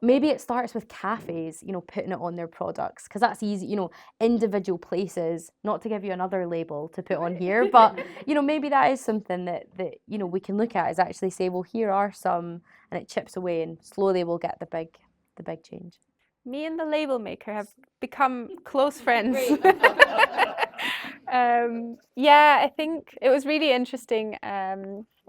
maybe it starts with cafes, putting it on their products, because that's easy, individual places, not to give you another label to put on here, but, maybe that is something that we can look at, is actually say, well, here are some, and it chips away, and slowly we'll get the big change. Me and the label maker have become close friends. Yeah, I think it was really interesting.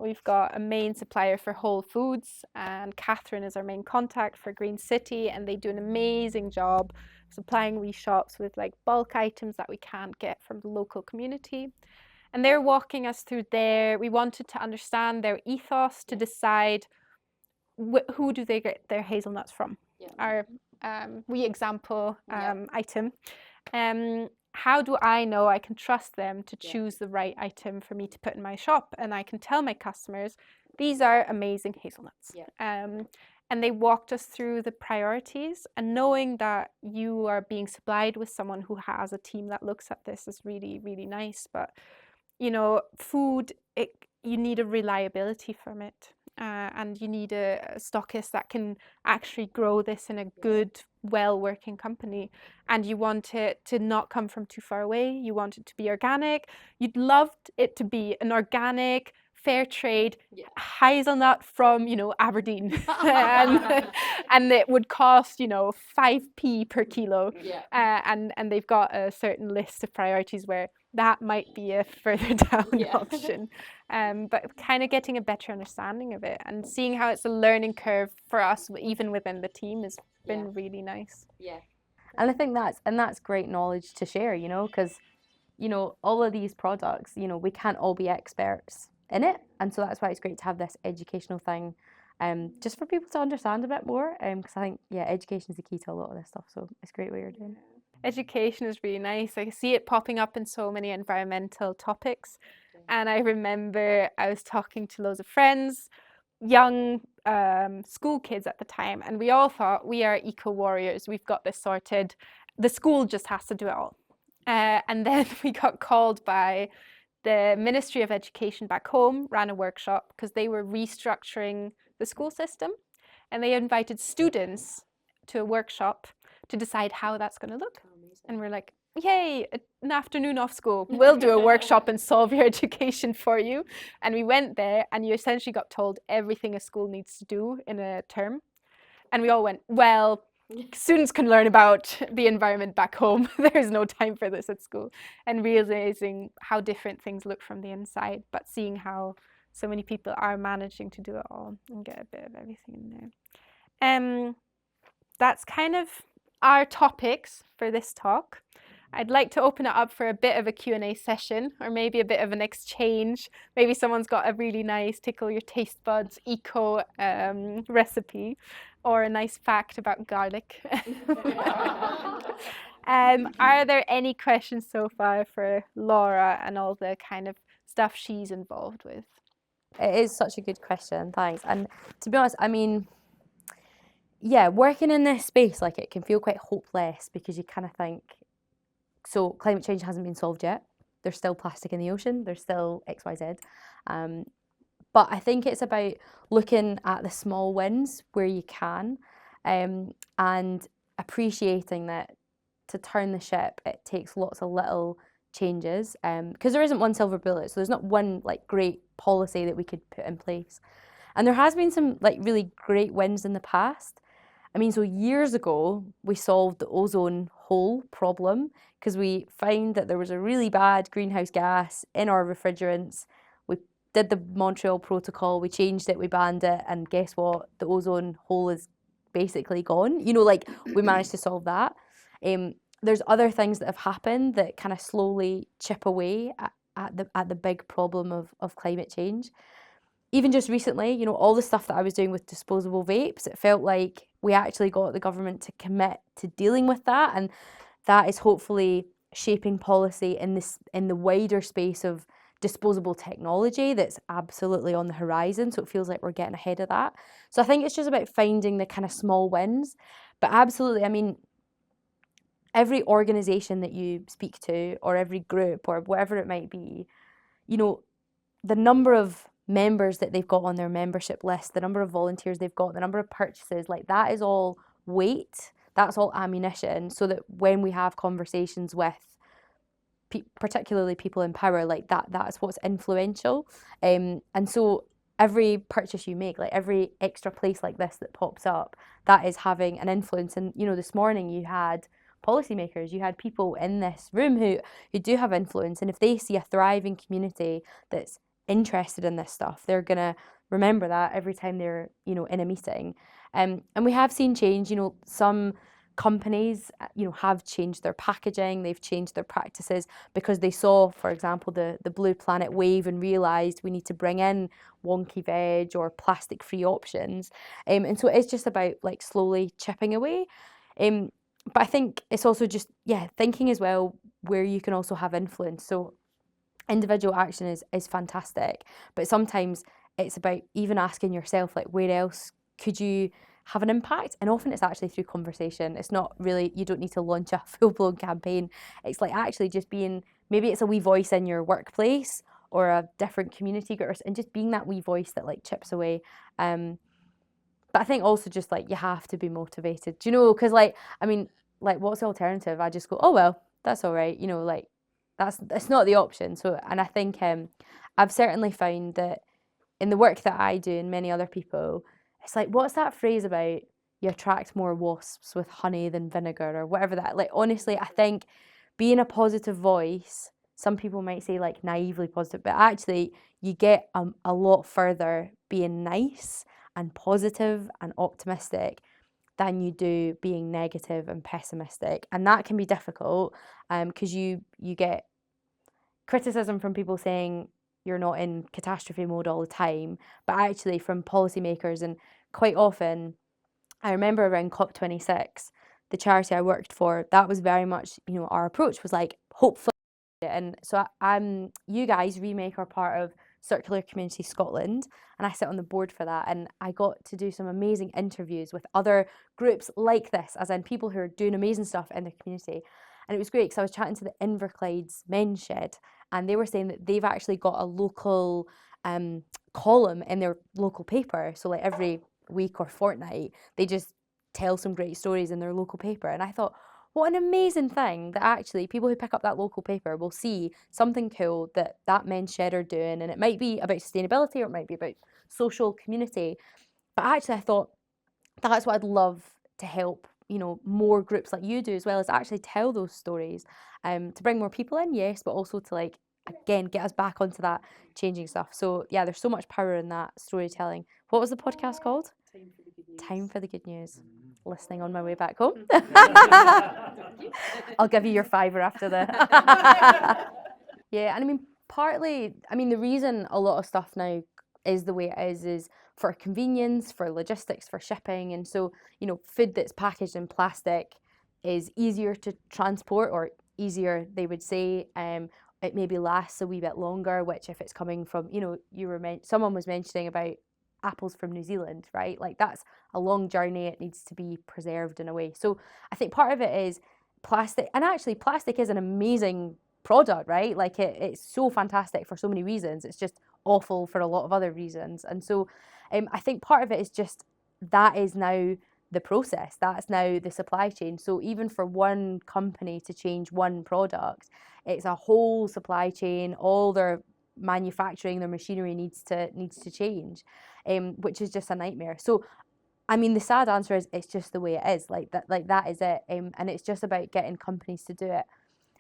We've got a main supplier for Whole Foods, and Catherine is our main contact for Green City, and they do an amazing job supplying wee shops with like bulk items that we can't get from the local community. And they're walking us through we wanted to understand their ethos to decide who do they get their hazelnuts from. Yeah. Our wee example item. How do I know I can trust them to choose the right item for me to put in my shop? And I can tell my customers, these are amazing hazelnuts. Yeah. And they walked us through the priorities, and knowing that you are being supplied with someone who has a team that looks at this is really, really nice. But, food, you need a reliability from it. And you need a stockist that can actually grow this in a good, well-working company. And you want it to not come from too far away. You want it to be organic. You'd love it to be an organic, fair trade hazelnut from, Aberdeen. and it would cost, 5p per kilo. Yeah. And they've got a certain list of priorities where that might be a further down option. But kind of getting a better understanding of it and seeing how it's a learning curve for us, even within the team, has been really nice. Yeah. And I think that's great knowledge to share, because, all of these products, we can't all be experts in it. And so that's why it's great to have this educational thing, just for people to understand a bit more. Because I think, education is the key to a lot of this stuff. So it's great what you're doing. Education is really nice. I see it popping up in so many environmental topics. And I remember I was talking to loads of friends, young school kids at the time, and we all thought, we are eco warriors, we've got this sorted. The school just has to do it all. And then we got called by the Ministry of Education back home, ran a workshop because they were restructuring the school system, and they invited students to a workshop to decide how that's going to look. And we're like, yay, an afternoon off school. We'll do a workshop and solve your education for you. And we went there, and you essentially got told everything a school needs to do in a term. And we all went, well, students can learn about the environment back home. There's no time for this at school. And realizing how different things look from the inside, but seeing how so many people are managing to do it all and get a bit of everything in there. That's kind of our topics for this talk. I'd like to open it up for a bit of a Q&A session, or maybe a bit of an exchange. Maybe someone's got a really nice tickle your taste buds eco recipe, or a nice fact about garlic. Are there any questions so far for Laura and all the kind of stuff she's involved with? It is such a good question, thanks. And to be honest, I mean, working in this space, like, it can feel quite hopeless, because you kind of think, so climate change hasn't been solved yet. There's still plastic in the ocean. There's still XYZ. But I think it's about looking at the small wins where you can, and appreciating that to turn the ship, it takes lots of little changes, because there isn't one silver bullet. So there's not one like great policy that we could put in place. And there has been some like really great wins in the past. I mean, so years ago, we solved the ozone hole problem because we found that there was a really bad greenhouse gas in our refrigerants. We did the Montreal Protocol, we changed it, we banned it, and guess what? The ozone hole is basically gone. Like, we managed to solve that. There's other things that have happened that kind of slowly chip away at the big problem of climate change. even just recently, you know, all the stuff that I was doing with disposable vapes, it felt like we actually got the government to commit to dealing with that, and that is hopefully shaping policy in the wider space of disposable technology that's absolutely on the horizon. So it feels like we're getting ahead of that. So I think it's just about finding the kind of small wins. But absolutely, I mean, every organization that you speak to, or every group, or whatever it might be, you know, the number of members that they've got on their membership list, the number of volunteers they've got, the number of purchases, like that is all weight, that's all ammunition, so that when we have conversations with particularly people in power, like that's what's influential. And so every purchase you make, like every extra place like this that pops up, that is having an influence. And you know, this morning you had policymakers, you had people in this room who do have influence, and if they see a thriving community that's interested in this stuff, they're gonna remember that every time they're, you know, in a meeting. And we have seen change. You know, some companies, you know, have changed their packaging, they've changed their practices because they saw, for example, the Blue Planet wave and realised we need to bring in wonky veg or plastic free options. And so it's just about like slowly chipping away. But I think it's also just, yeah, thinking as well where you can also have influence. So individual action is fantastic, but sometimes it's about even asking yourself, like, where else could you have an impact? And often it's actually through conversation. It's not really, you don't need to launch a full-blown campaign. It's like actually just being, maybe it's a wee voice in your workplace or a different community group, and just being that wee voice that like chips away. But I think also just like you have to be motivated, do you know? Because like, I mean, like what's the alternative? I just go, oh well, that's all right, you know, like that's not the option. So, and I think I've certainly found that in the work that I do and many other people, it's like, what's that phrase about you attract more wasps with honey than vinegar or whatever that, like, honestly, I think being a positive voice, some people might say like naively positive, but actually you get a lot further being nice and positive and optimistic than you do being negative and pessimistic. And that can be difficult because you get criticism from people saying you're not in catastrophe mode all the time, but actually from policymakers. And quite often, I remember around COP26, the charity I worked for, that was very much, you know, our approach was like, hopefully. And so I'm, you guys, Remake, are part of Circular Community Scotland, and I sit on the board for that. And I got to do some amazing interviews with other groups like this, as in people who are doing amazing stuff in their community. And it was great because I was chatting to the Inverclyde's Men's Shed, and they were saying that they've actually got a local column in their local paper. So like every week or fortnight, they just tell some great stories in their local paper. And I thought, what an amazing thing that actually people who pick up that local paper will see something cool that Men's Shed are doing. And it might be about sustainability or it might be about social community. But actually I thought that's what I'd love to help, you know, more groups like you do as well, as actually tell those stories to bring more people in, yes, but also to like, again, get us back onto that changing stuff. So yeah, there's so much power in that storytelling. What was the podcast called? Time for the Good News. Listening on my way back home. I'll give you your fiver after the. Yeah, and I mean, partly, I mean, the reason a lot of stuff now is the way it is for convenience, for logistics, for shipping. And so, you know, food that's packaged in plastic is easier to transport, or easier, they would say. It maybe lasts a wee bit longer, which if it's coming from, you know, someone was mentioning about apples from New Zealand, right? Like that's a long journey. It needs to be preserved in a way. So I think part of it is plastic, and actually plastic is an amazing product, right? Like it's so fantastic for so many reasons. It's just awful for a lot of other reasons. And so I think part of it is just that is now the process. That's now the supply chain. So even for one company to change one product, it's a whole supply chain. All their manufacturing, their machinery needs to change, which is just a nightmare. So I mean, the sad answer is it's just the way it is. Like that is it. And it's just about getting companies to do it.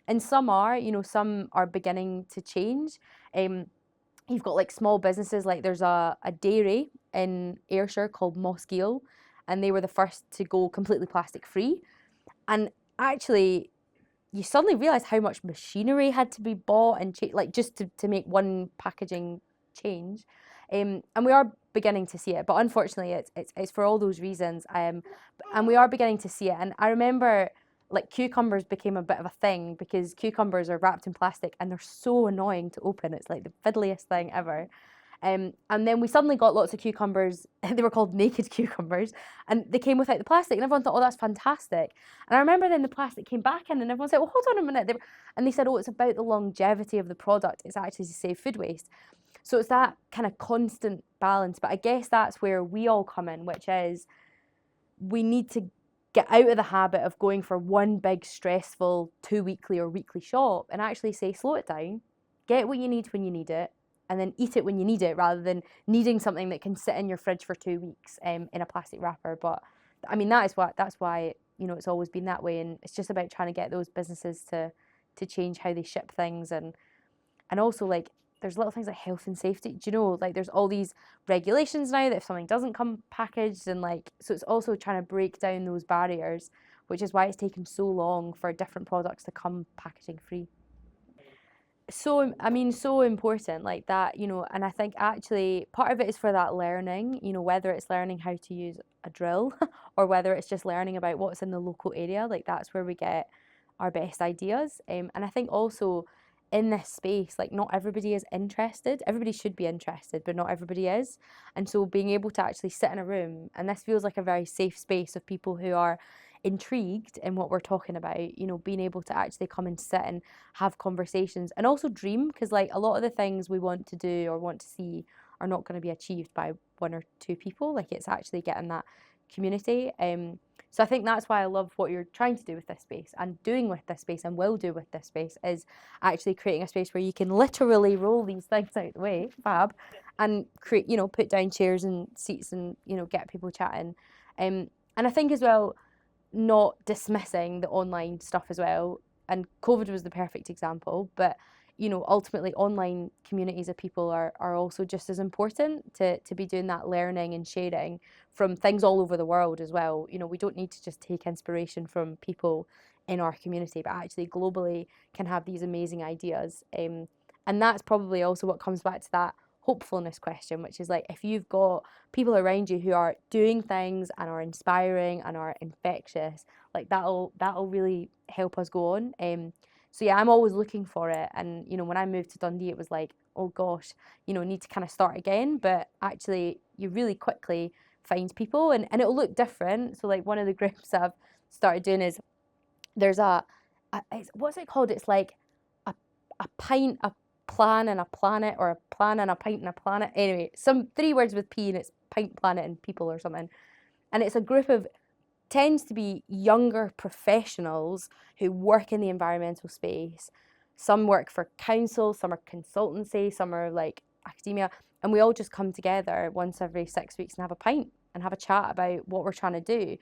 And some are, you know, some are beginning to change. You've got like small businesses, like there's a dairy in Ayrshire called Mosgiel, and they were the first to go completely plastic free. And actually, you suddenly realise how much machinery had to be bought and like just to make one packaging change. And we are beginning to see it, but unfortunately it's for all those reasons. And we are beginning to see it. And I remember like cucumbers became a bit of a thing because cucumbers are wrapped in plastic and they're so annoying to open. It's like the fiddliest thing ever. And then we suddenly got lots of cucumbers. They were called naked cucumbers, and they came without the plastic. And everyone thought, "Oh, that's fantastic." And I remember then the plastic came back in, and everyone said, "Well, hold on a minute." And they said, "Oh, it's about the longevity of the product. It's actually to save food waste." So it's that kind of constant balance. But I guess that's where we all come in, which is we need to get out of the habit of going for one big stressful 2-weekly or weekly shop and actually say, slow it down, get what you need when you need it, and then eat it when you need it, rather than needing something that can sit in your fridge for 2 weeks in a plastic wrapper. But I mean, that's why it's always been that way, and it's just about trying to get those businesses to change how they ship things, and also like there's little things like health and safety. Do you know, like there's all these regulations now that if something doesn't come packaged, and like, so it's also trying to break down those barriers, which is why it's taken so long for different products to come packaging free. So, I mean, so important like that, and I think actually part of it is for that learning, whether it's learning how to use a drill or whether it's just learning about what's in the local area, like that's where we get our best ideas. And I think also in this space, like not everybody is interested. Everybody should be interested, but not everybody is. And so being able to actually sit in a room, and this feels like a very safe space of people who are intrigued in what we're talking about, being able to actually come and sit and have conversations and also dream, because like a lot of the things we want to do or want to see are not going to be achieved by 1 or 2 people. Like it's actually getting that community. So I think that's why I love what you're trying to do with this space and doing with this space and will do with this space, is actually creating a space where you can literally roll these things out the way, fab, and create, put down chairs and seats and, get people chatting. And I think as well, not dismissing the online stuff as well. And COVID was the perfect example, but ultimately online communities of people are also just as important to be doing that learning and sharing from things all over the world as well. We don't need to just take inspiration from people in our community, but actually globally can have these amazing ideas. And that's probably also what comes back to that hopefulness question, which is like, if you've got people around you who are doing things and are inspiring and are infectious, like that'll really help us go on. So yeah, I'm always looking for it. And when I moved to Dundee, it was like, oh gosh, need to kind of start again. But actually, you really quickly find people, and it'll look different. So like one of the groups I've started doing is there's what's it called? It's like a pint, a plan and a planet, or a plan and a pint and a planet. Anyway, some 3 words with P, and it's pint, planet, and people or something. And it's a group of, tends to be younger professionals who work in the environmental space. Some work for council, some are consultancy, some are like academia. And we all just come together once every 6 weeks and have a pint and have a chat about what we're trying to do.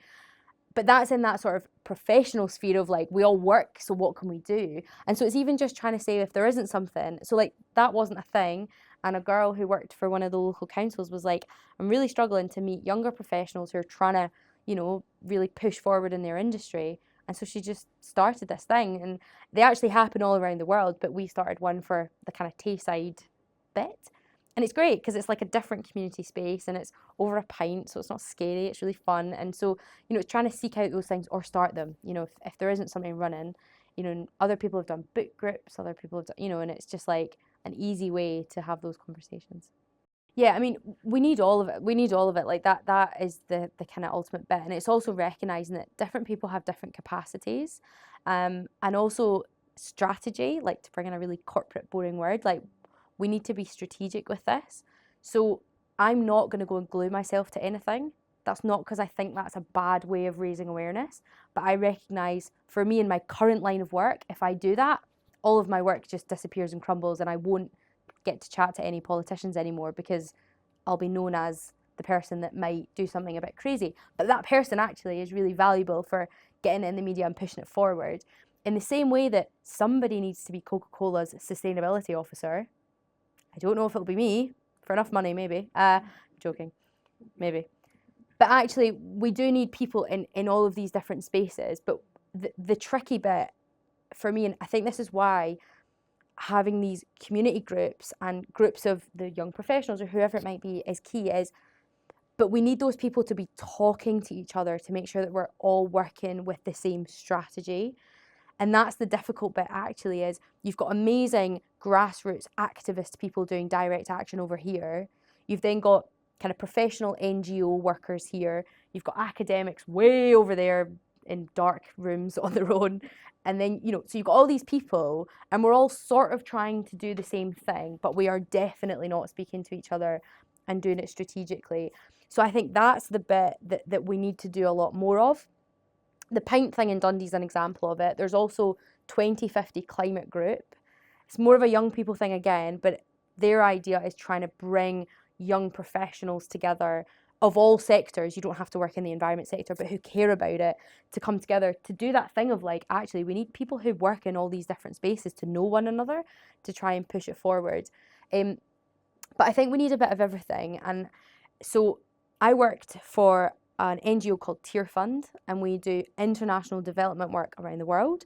But that's in that sort of professional sphere of like, we all work, so what can we do? And so it's even just trying to say if there isn't something. So like that wasn't a thing. And a girl who worked for one of the local councils was like, I'm really struggling to meet younger professionals who are trying to, really push forward in their industry. And so she just started this thing, and they actually happen all around the world, but we started one for the kind of Tayside bit. And it's great because it's like a different community space, and it's over a pint, so it's not scary, it's really fun. And so, it's trying to seek out those things or start them. If there isn't something running, other people have done book groups, other people have done, and it's just like an easy way to have those conversations. Yeah, I mean, we need all of it. We need all of it. Like that is the kind of ultimate bit. And it's also recognizing that different people have different capacities, and also strategy, like to bring in a really corporate boring word, like we need to be strategic with this. So I'm not going to go and glue myself to anything. That's not because I think that's a bad way of raising awareness, but I recognize for me in my current line of work, if I do that, all of my work just disappears and crumbles, and I won't get to chat to any politicians anymore because I'll be known as the person that might do something a bit crazy. But that person actually is really valuable for getting it in the media and pushing it forward. In the same way that somebody needs to be Coca-Cola's sustainability officer. I don't know if it'll be me, for enough money maybe. Joking, maybe. But actually, we do need people in all of these different spaces. But the tricky bit for me, and I think this is why having these community groups and groups of the young professionals or whoever it might be is key. But we need those people to be talking to each other to make sure that we're all working with the same strategy. And that's the difficult bit actually, is you've got amazing grassroots activist people doing direct action over here. You've then got kind of professional NGO workers here. You've got academics way over there in dark rooms on their own. And then, so you've got all these people and we're all sort of trying to do the same thing, but we are definitely not speaking to each other and doing it strategically. So I think that's the bit that we need to do a lot more of. The pint thing in Dundee's an example of it. There's also 2050 Climate Group. It's more of a young people thing again, but their idea is trying to bring young professionals together of all sectors. You don't have to work in the environment sector, but who care about it, to come together to do that thing of like, actually, we need people who work in all these different spaces to know one another to try and push it forward. But I think we need a bit of everything. And so I worked for an NGO called Tier Fund, and we do international development work around the world.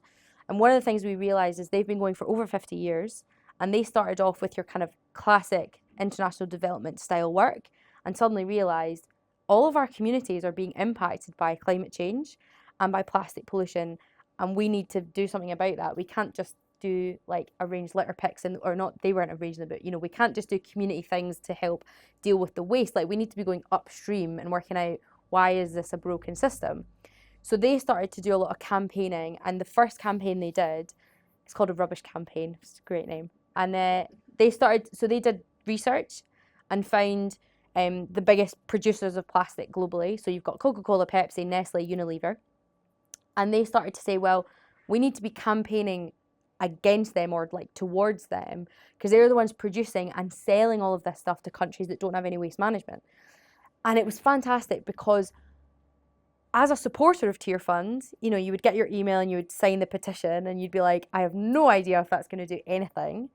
And one of the things we realised is they've been going for over 50 years, and they started off with your kind of classic international development style work, and suddenly realised all of our communities are being impacted by climate change and by plastic pollution, and we need to do something about that. We can't just do like arrange litter picks, or not, they weren't arranging them, but we can't just do community things to help deal with the waste. Like, we need to be going upstream and working out, why is this a broken system? So they started to do a lot of campaigning, and the first campaign they did, it's called a rubbish campaign. It's a great name. And they did research and found the biggest producers of plastic globally. So you've got Coca-Cola, Pepsi, Nestle, Unilever. And they started to say, well, we need to be campaigning against them or like towards them, because they're the ones producing and selling all of this stuff to countries that don't have any waste management. And it was fantastic because as a supporter of Tier Funds, you would get your email and you would sign the petition and you'd be like, I have no idea if that's going to do anything.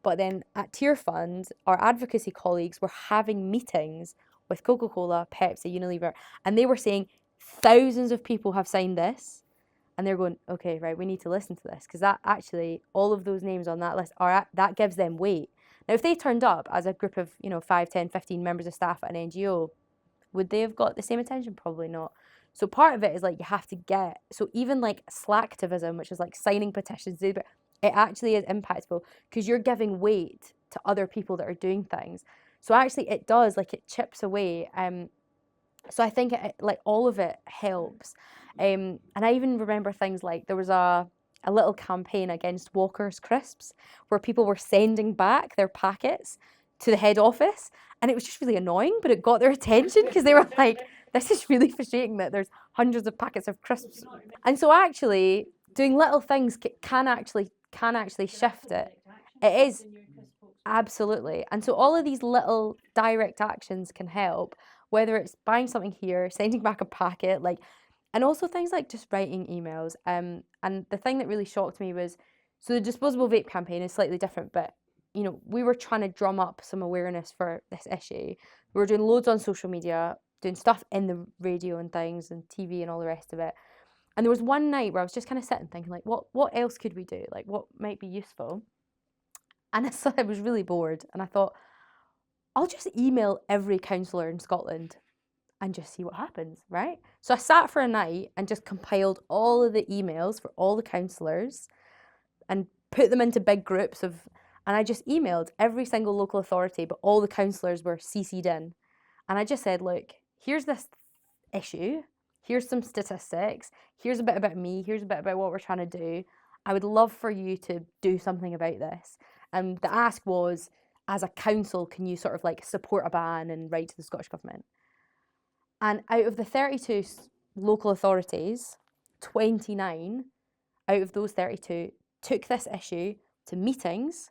But then at Tier Funds, our advocacy colleagues were having meetings with Coca-Cola, Pepsi, Unilever, and they were saying thousands of people have signed this. And they're going, okay, right, we need to listen to this, because that actually, all of those names on that list, that gives them weight. Now, if they turned up as a group of, 5, 10, 15 members of staff at an NGO, would they have got the same attention? Probably not. So part of it is like you have to so even like slacktivism, which is like signing petitions, it actually is impactful because you're giving weight to other people that are doing things. So actually it does, like it chips away. So I think like all of it helps. And I even remember things like there was a little campaign against Walker's crisps where people were sending back their packets to the head office, and it was just really annoying, but it got their attention because they were like, this is really frustrating that there's hundreds of packets of crisps. And so actually doing little things can actually shift it. It is, absolutely. And so all of these little direct actions can help, whether it's buying something here, sending back a packet, and also things like just writing emails. And the thing that really shocked me was, so the disposable vape campaign is slightly different, but we were trying to drum up some awareness for this issue. We were doing loads on social media, doing stuff in the radio and things and TV and all the rest of it. And there was one night where I was just kind of sitting thinking, like, what else could we do? Like, what might be useful? And I was really bored, and I thought, I'll just email every councillor in Scotland and just see what happens, right? So I sat for a night and just compiled all of the emails for all the councillors and put them into big groups and I just emailed every single local authority, but all the councillors were CC'd in. And I just said, look, here's this issue, here's some statistics, here's a bit about me, here's a bit about what we're trying to do. I would love for you to do something about this. And the ask was, as a council, can you sort of like support a ban and write to the Scottish Government? And out of the 32 local authorities, 29 out of those 32 took this issue to meetings,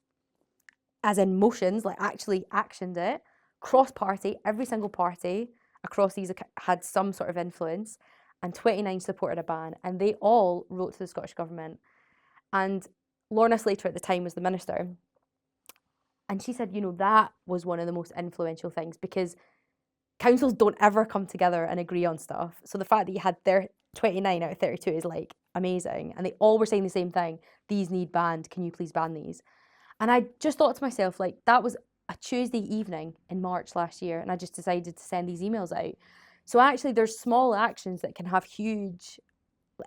as in motions, like actually actioned it, cross-party, every single party across these had some sort of influence, and 29 supported a ban, and they all wrote to the Scottish Government. And Lorna Slater at the time was the minister, and she said, that was one of the most influential things, because councils don't ever come together and agree on stuff. So the fact that you had 29 out of 32 is like amazing, and they all were saying the same thing: these need banned, can you please ban these? And I just thought to myself, like, that was a Tuesday evening in March last year, and I just decided to send these emails out. So actually, there's small actions that can have huge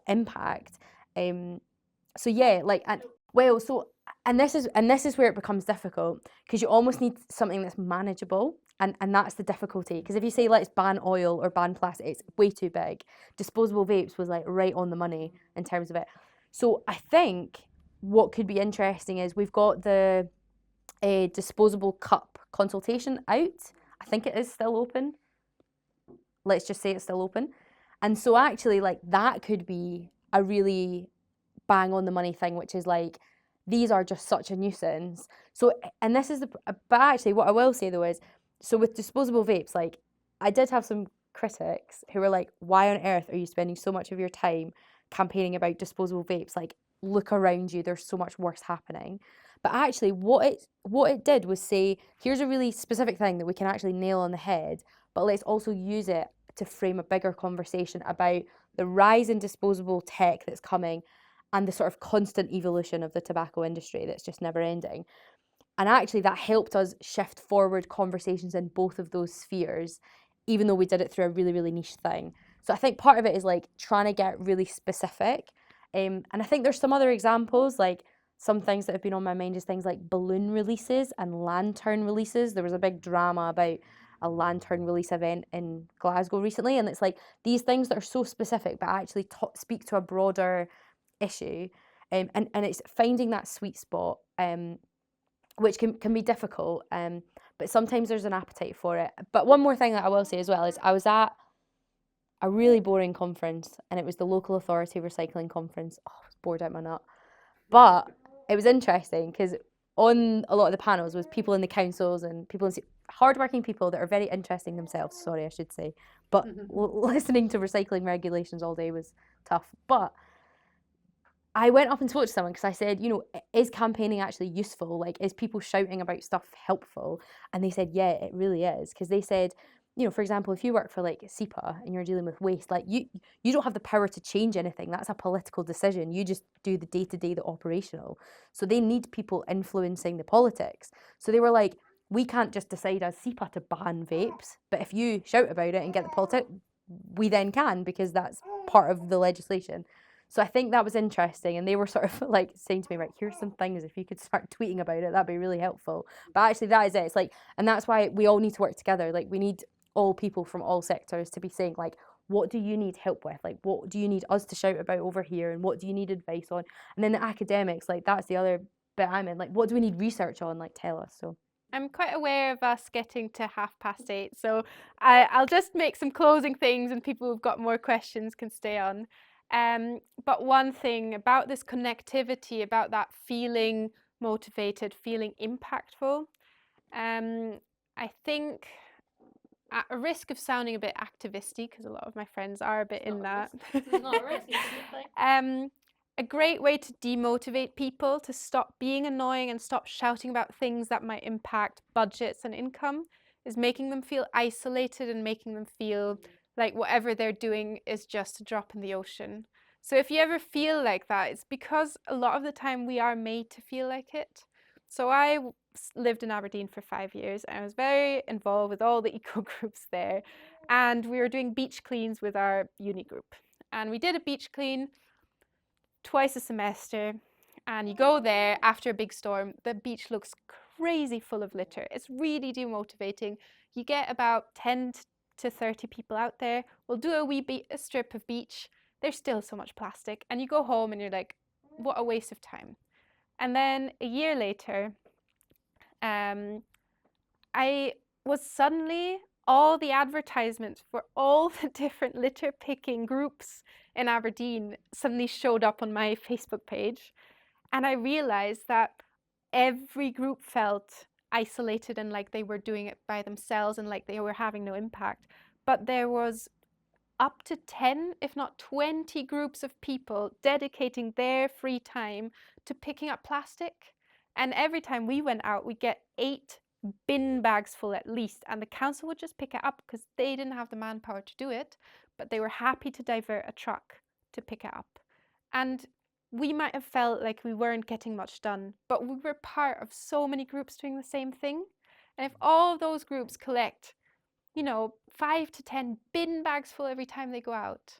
impact. So yeah, like, and well, so and this is where it becomes difficult, because you almost need something that's manageable, and that's the difficulty. Because if you say let's ban oil or ban plastic, it's way too big. Disposable vapes was like right on the money in terms of it. So I think what could be interesting is we've got the disposable cup consultation out. I think it is still open. Let's just say it's still open. And so actually, like, that could be a really bang on the money thing, which is like, these are just such a nuisance. So, and this is but actually what I will say though is, so with disposable vapes, like, I did have some critics who were like, why on earth are you spending so much of your time campaigning about disposable vapes? Like, look around you, there's so much worse happening. But actually what it did was say, here's a really specific thing that we can actually nail on the head, but let's also use it to frame a bigger conversation about the rise in disposable tech that's coming, and the sort of constant evolution of the tobacco industry that's just never ending. And actually, that helped us shift forward conversations in both of those spheres, even though we did it through a really, really niche thing. So I think part of it is like trying to get really specific. And I think there's some other examples, like some things that have been on my mind is things like balloon releases and lantern releases. There was a big drama about a lantern release event in Glasgow recently, and it's like these things that are so specific but actually speak to a broader issue. And it's finding that sweet spot, which can be difficult, but sometimes there's an appetite for it. But one more thing that I will say as well is I was at a really boring conference, and it was the local authority recycling conference. Oh, I was bored out my nut. But it was interesting because on a lot of the panels was people in the councils and people in hardworking people that are very interesting themselves, sorry, I should say. But listening to recycling regulations all day was tough. But I went up and spoke to someone because I said, you know, is campaigning actually useful? Like, is people shouting about stuff helpful? And they said, yeah, it really is. Because they said, you know, for example, if you work for like SEPA and you're dealing with waste, like you don't have the power to change anything. That's a political decision. You just do the day-to-day, the operational. So they need people influencing the politics. So they were like, we can't just decide as SEPA to ban vapes, but if you shout about it and get the politics, we then can, because that's part of the legislation. So I think that was interesting, and they were sort of like saying to me, right, here's some things, if you could start tweeting about it, that'd be really helpful. But actually that is it. It's like, and that's why we all need to work together. Like, we need all people from all sectors to be saying, like, what do you need help with? Like, what do you need us to shout about over here? And what do you need advice on? And then the academics, like, that's the other bit I'm in. Like, what do we need research on? Like, tell us. So I'm quite aware of us getting to 8:30, so I'll just make some closing things, and people who've got more questions can stay on. But one thing about this connectivity, about that feeling motivated, feeling impactful, I think, at a risk of sounding a bit activisty, because a lot of my friends are a bit in that. A great way to demotivate people, to stop being annoying and stop shouting about things that might impact budgets and income, is making them feel isolated and making them feel like whatever they're doing is just a drop in the ocean. So if you ever feel like that, it's because a lot of the time we are made to feel like it. So I lived in Aberdeen for 5 years, and I was very involved with all the eco groups there. And we were doing beach cleans with our uni group. And we did a beach clean twice a semester, and you go there after a big storm. The beach looks crazy full of litter. It's really demotivating. You get about 10 to 30 people out there. We'll do a strip of beach. There's still so much plastic, and you go home and you're like, what a waste of time. And then a year later, I was suddenly, all the advertisements for all the different litter picking groups in Aberdeen suddenly showed up on my Facebook page. And I realized that every group felt isolated and like they were doing it by themselves and like they were having no impact. But there was up to 10, if not 20 groups of people dedicating their free time to picking up plastic. And every time we went out, we'd get 8 bin bags full at least, and the council would just pick it up because they didn't have the manpower to do it, but they were happy to divert a truck to pick it up. And we might have felt like we weren't getting much done, but we were part of so many groups doing the same thing. And if all of those groups collect, 5 to 10 bin bags full every time they go out,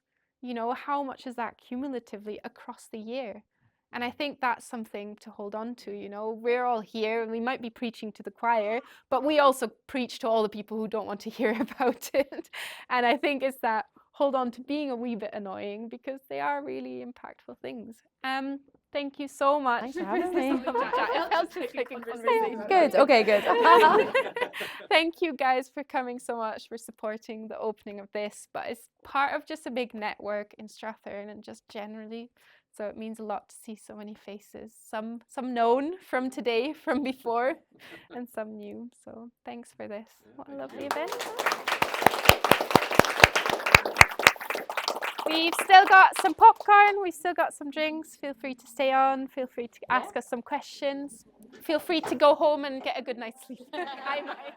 how much is that cumulatively across the year? And I think that's something to hold on to. We're all here and we might be preaching to the choir, but we also preach to all the people who don't want to hear about it. And I think it's that hold on to being a wee bit annoying, because they are really impactful things. Thank you so much. Thanks for having me. It helps with making conversation. Good. Okay, good. Thank you guys for coming so much, for supporting the opening of this. But it's part of just a big network in Strathern and just generally. So it means a lot to see so many faces, some known from today, from before, and some new. So thanks for this. What a lovely event. We've still got some popcorn, we've still got some drinks. Feel free to stay on, feel free to ask us some questions. Feel free to go home and get a good night's sleep. I might.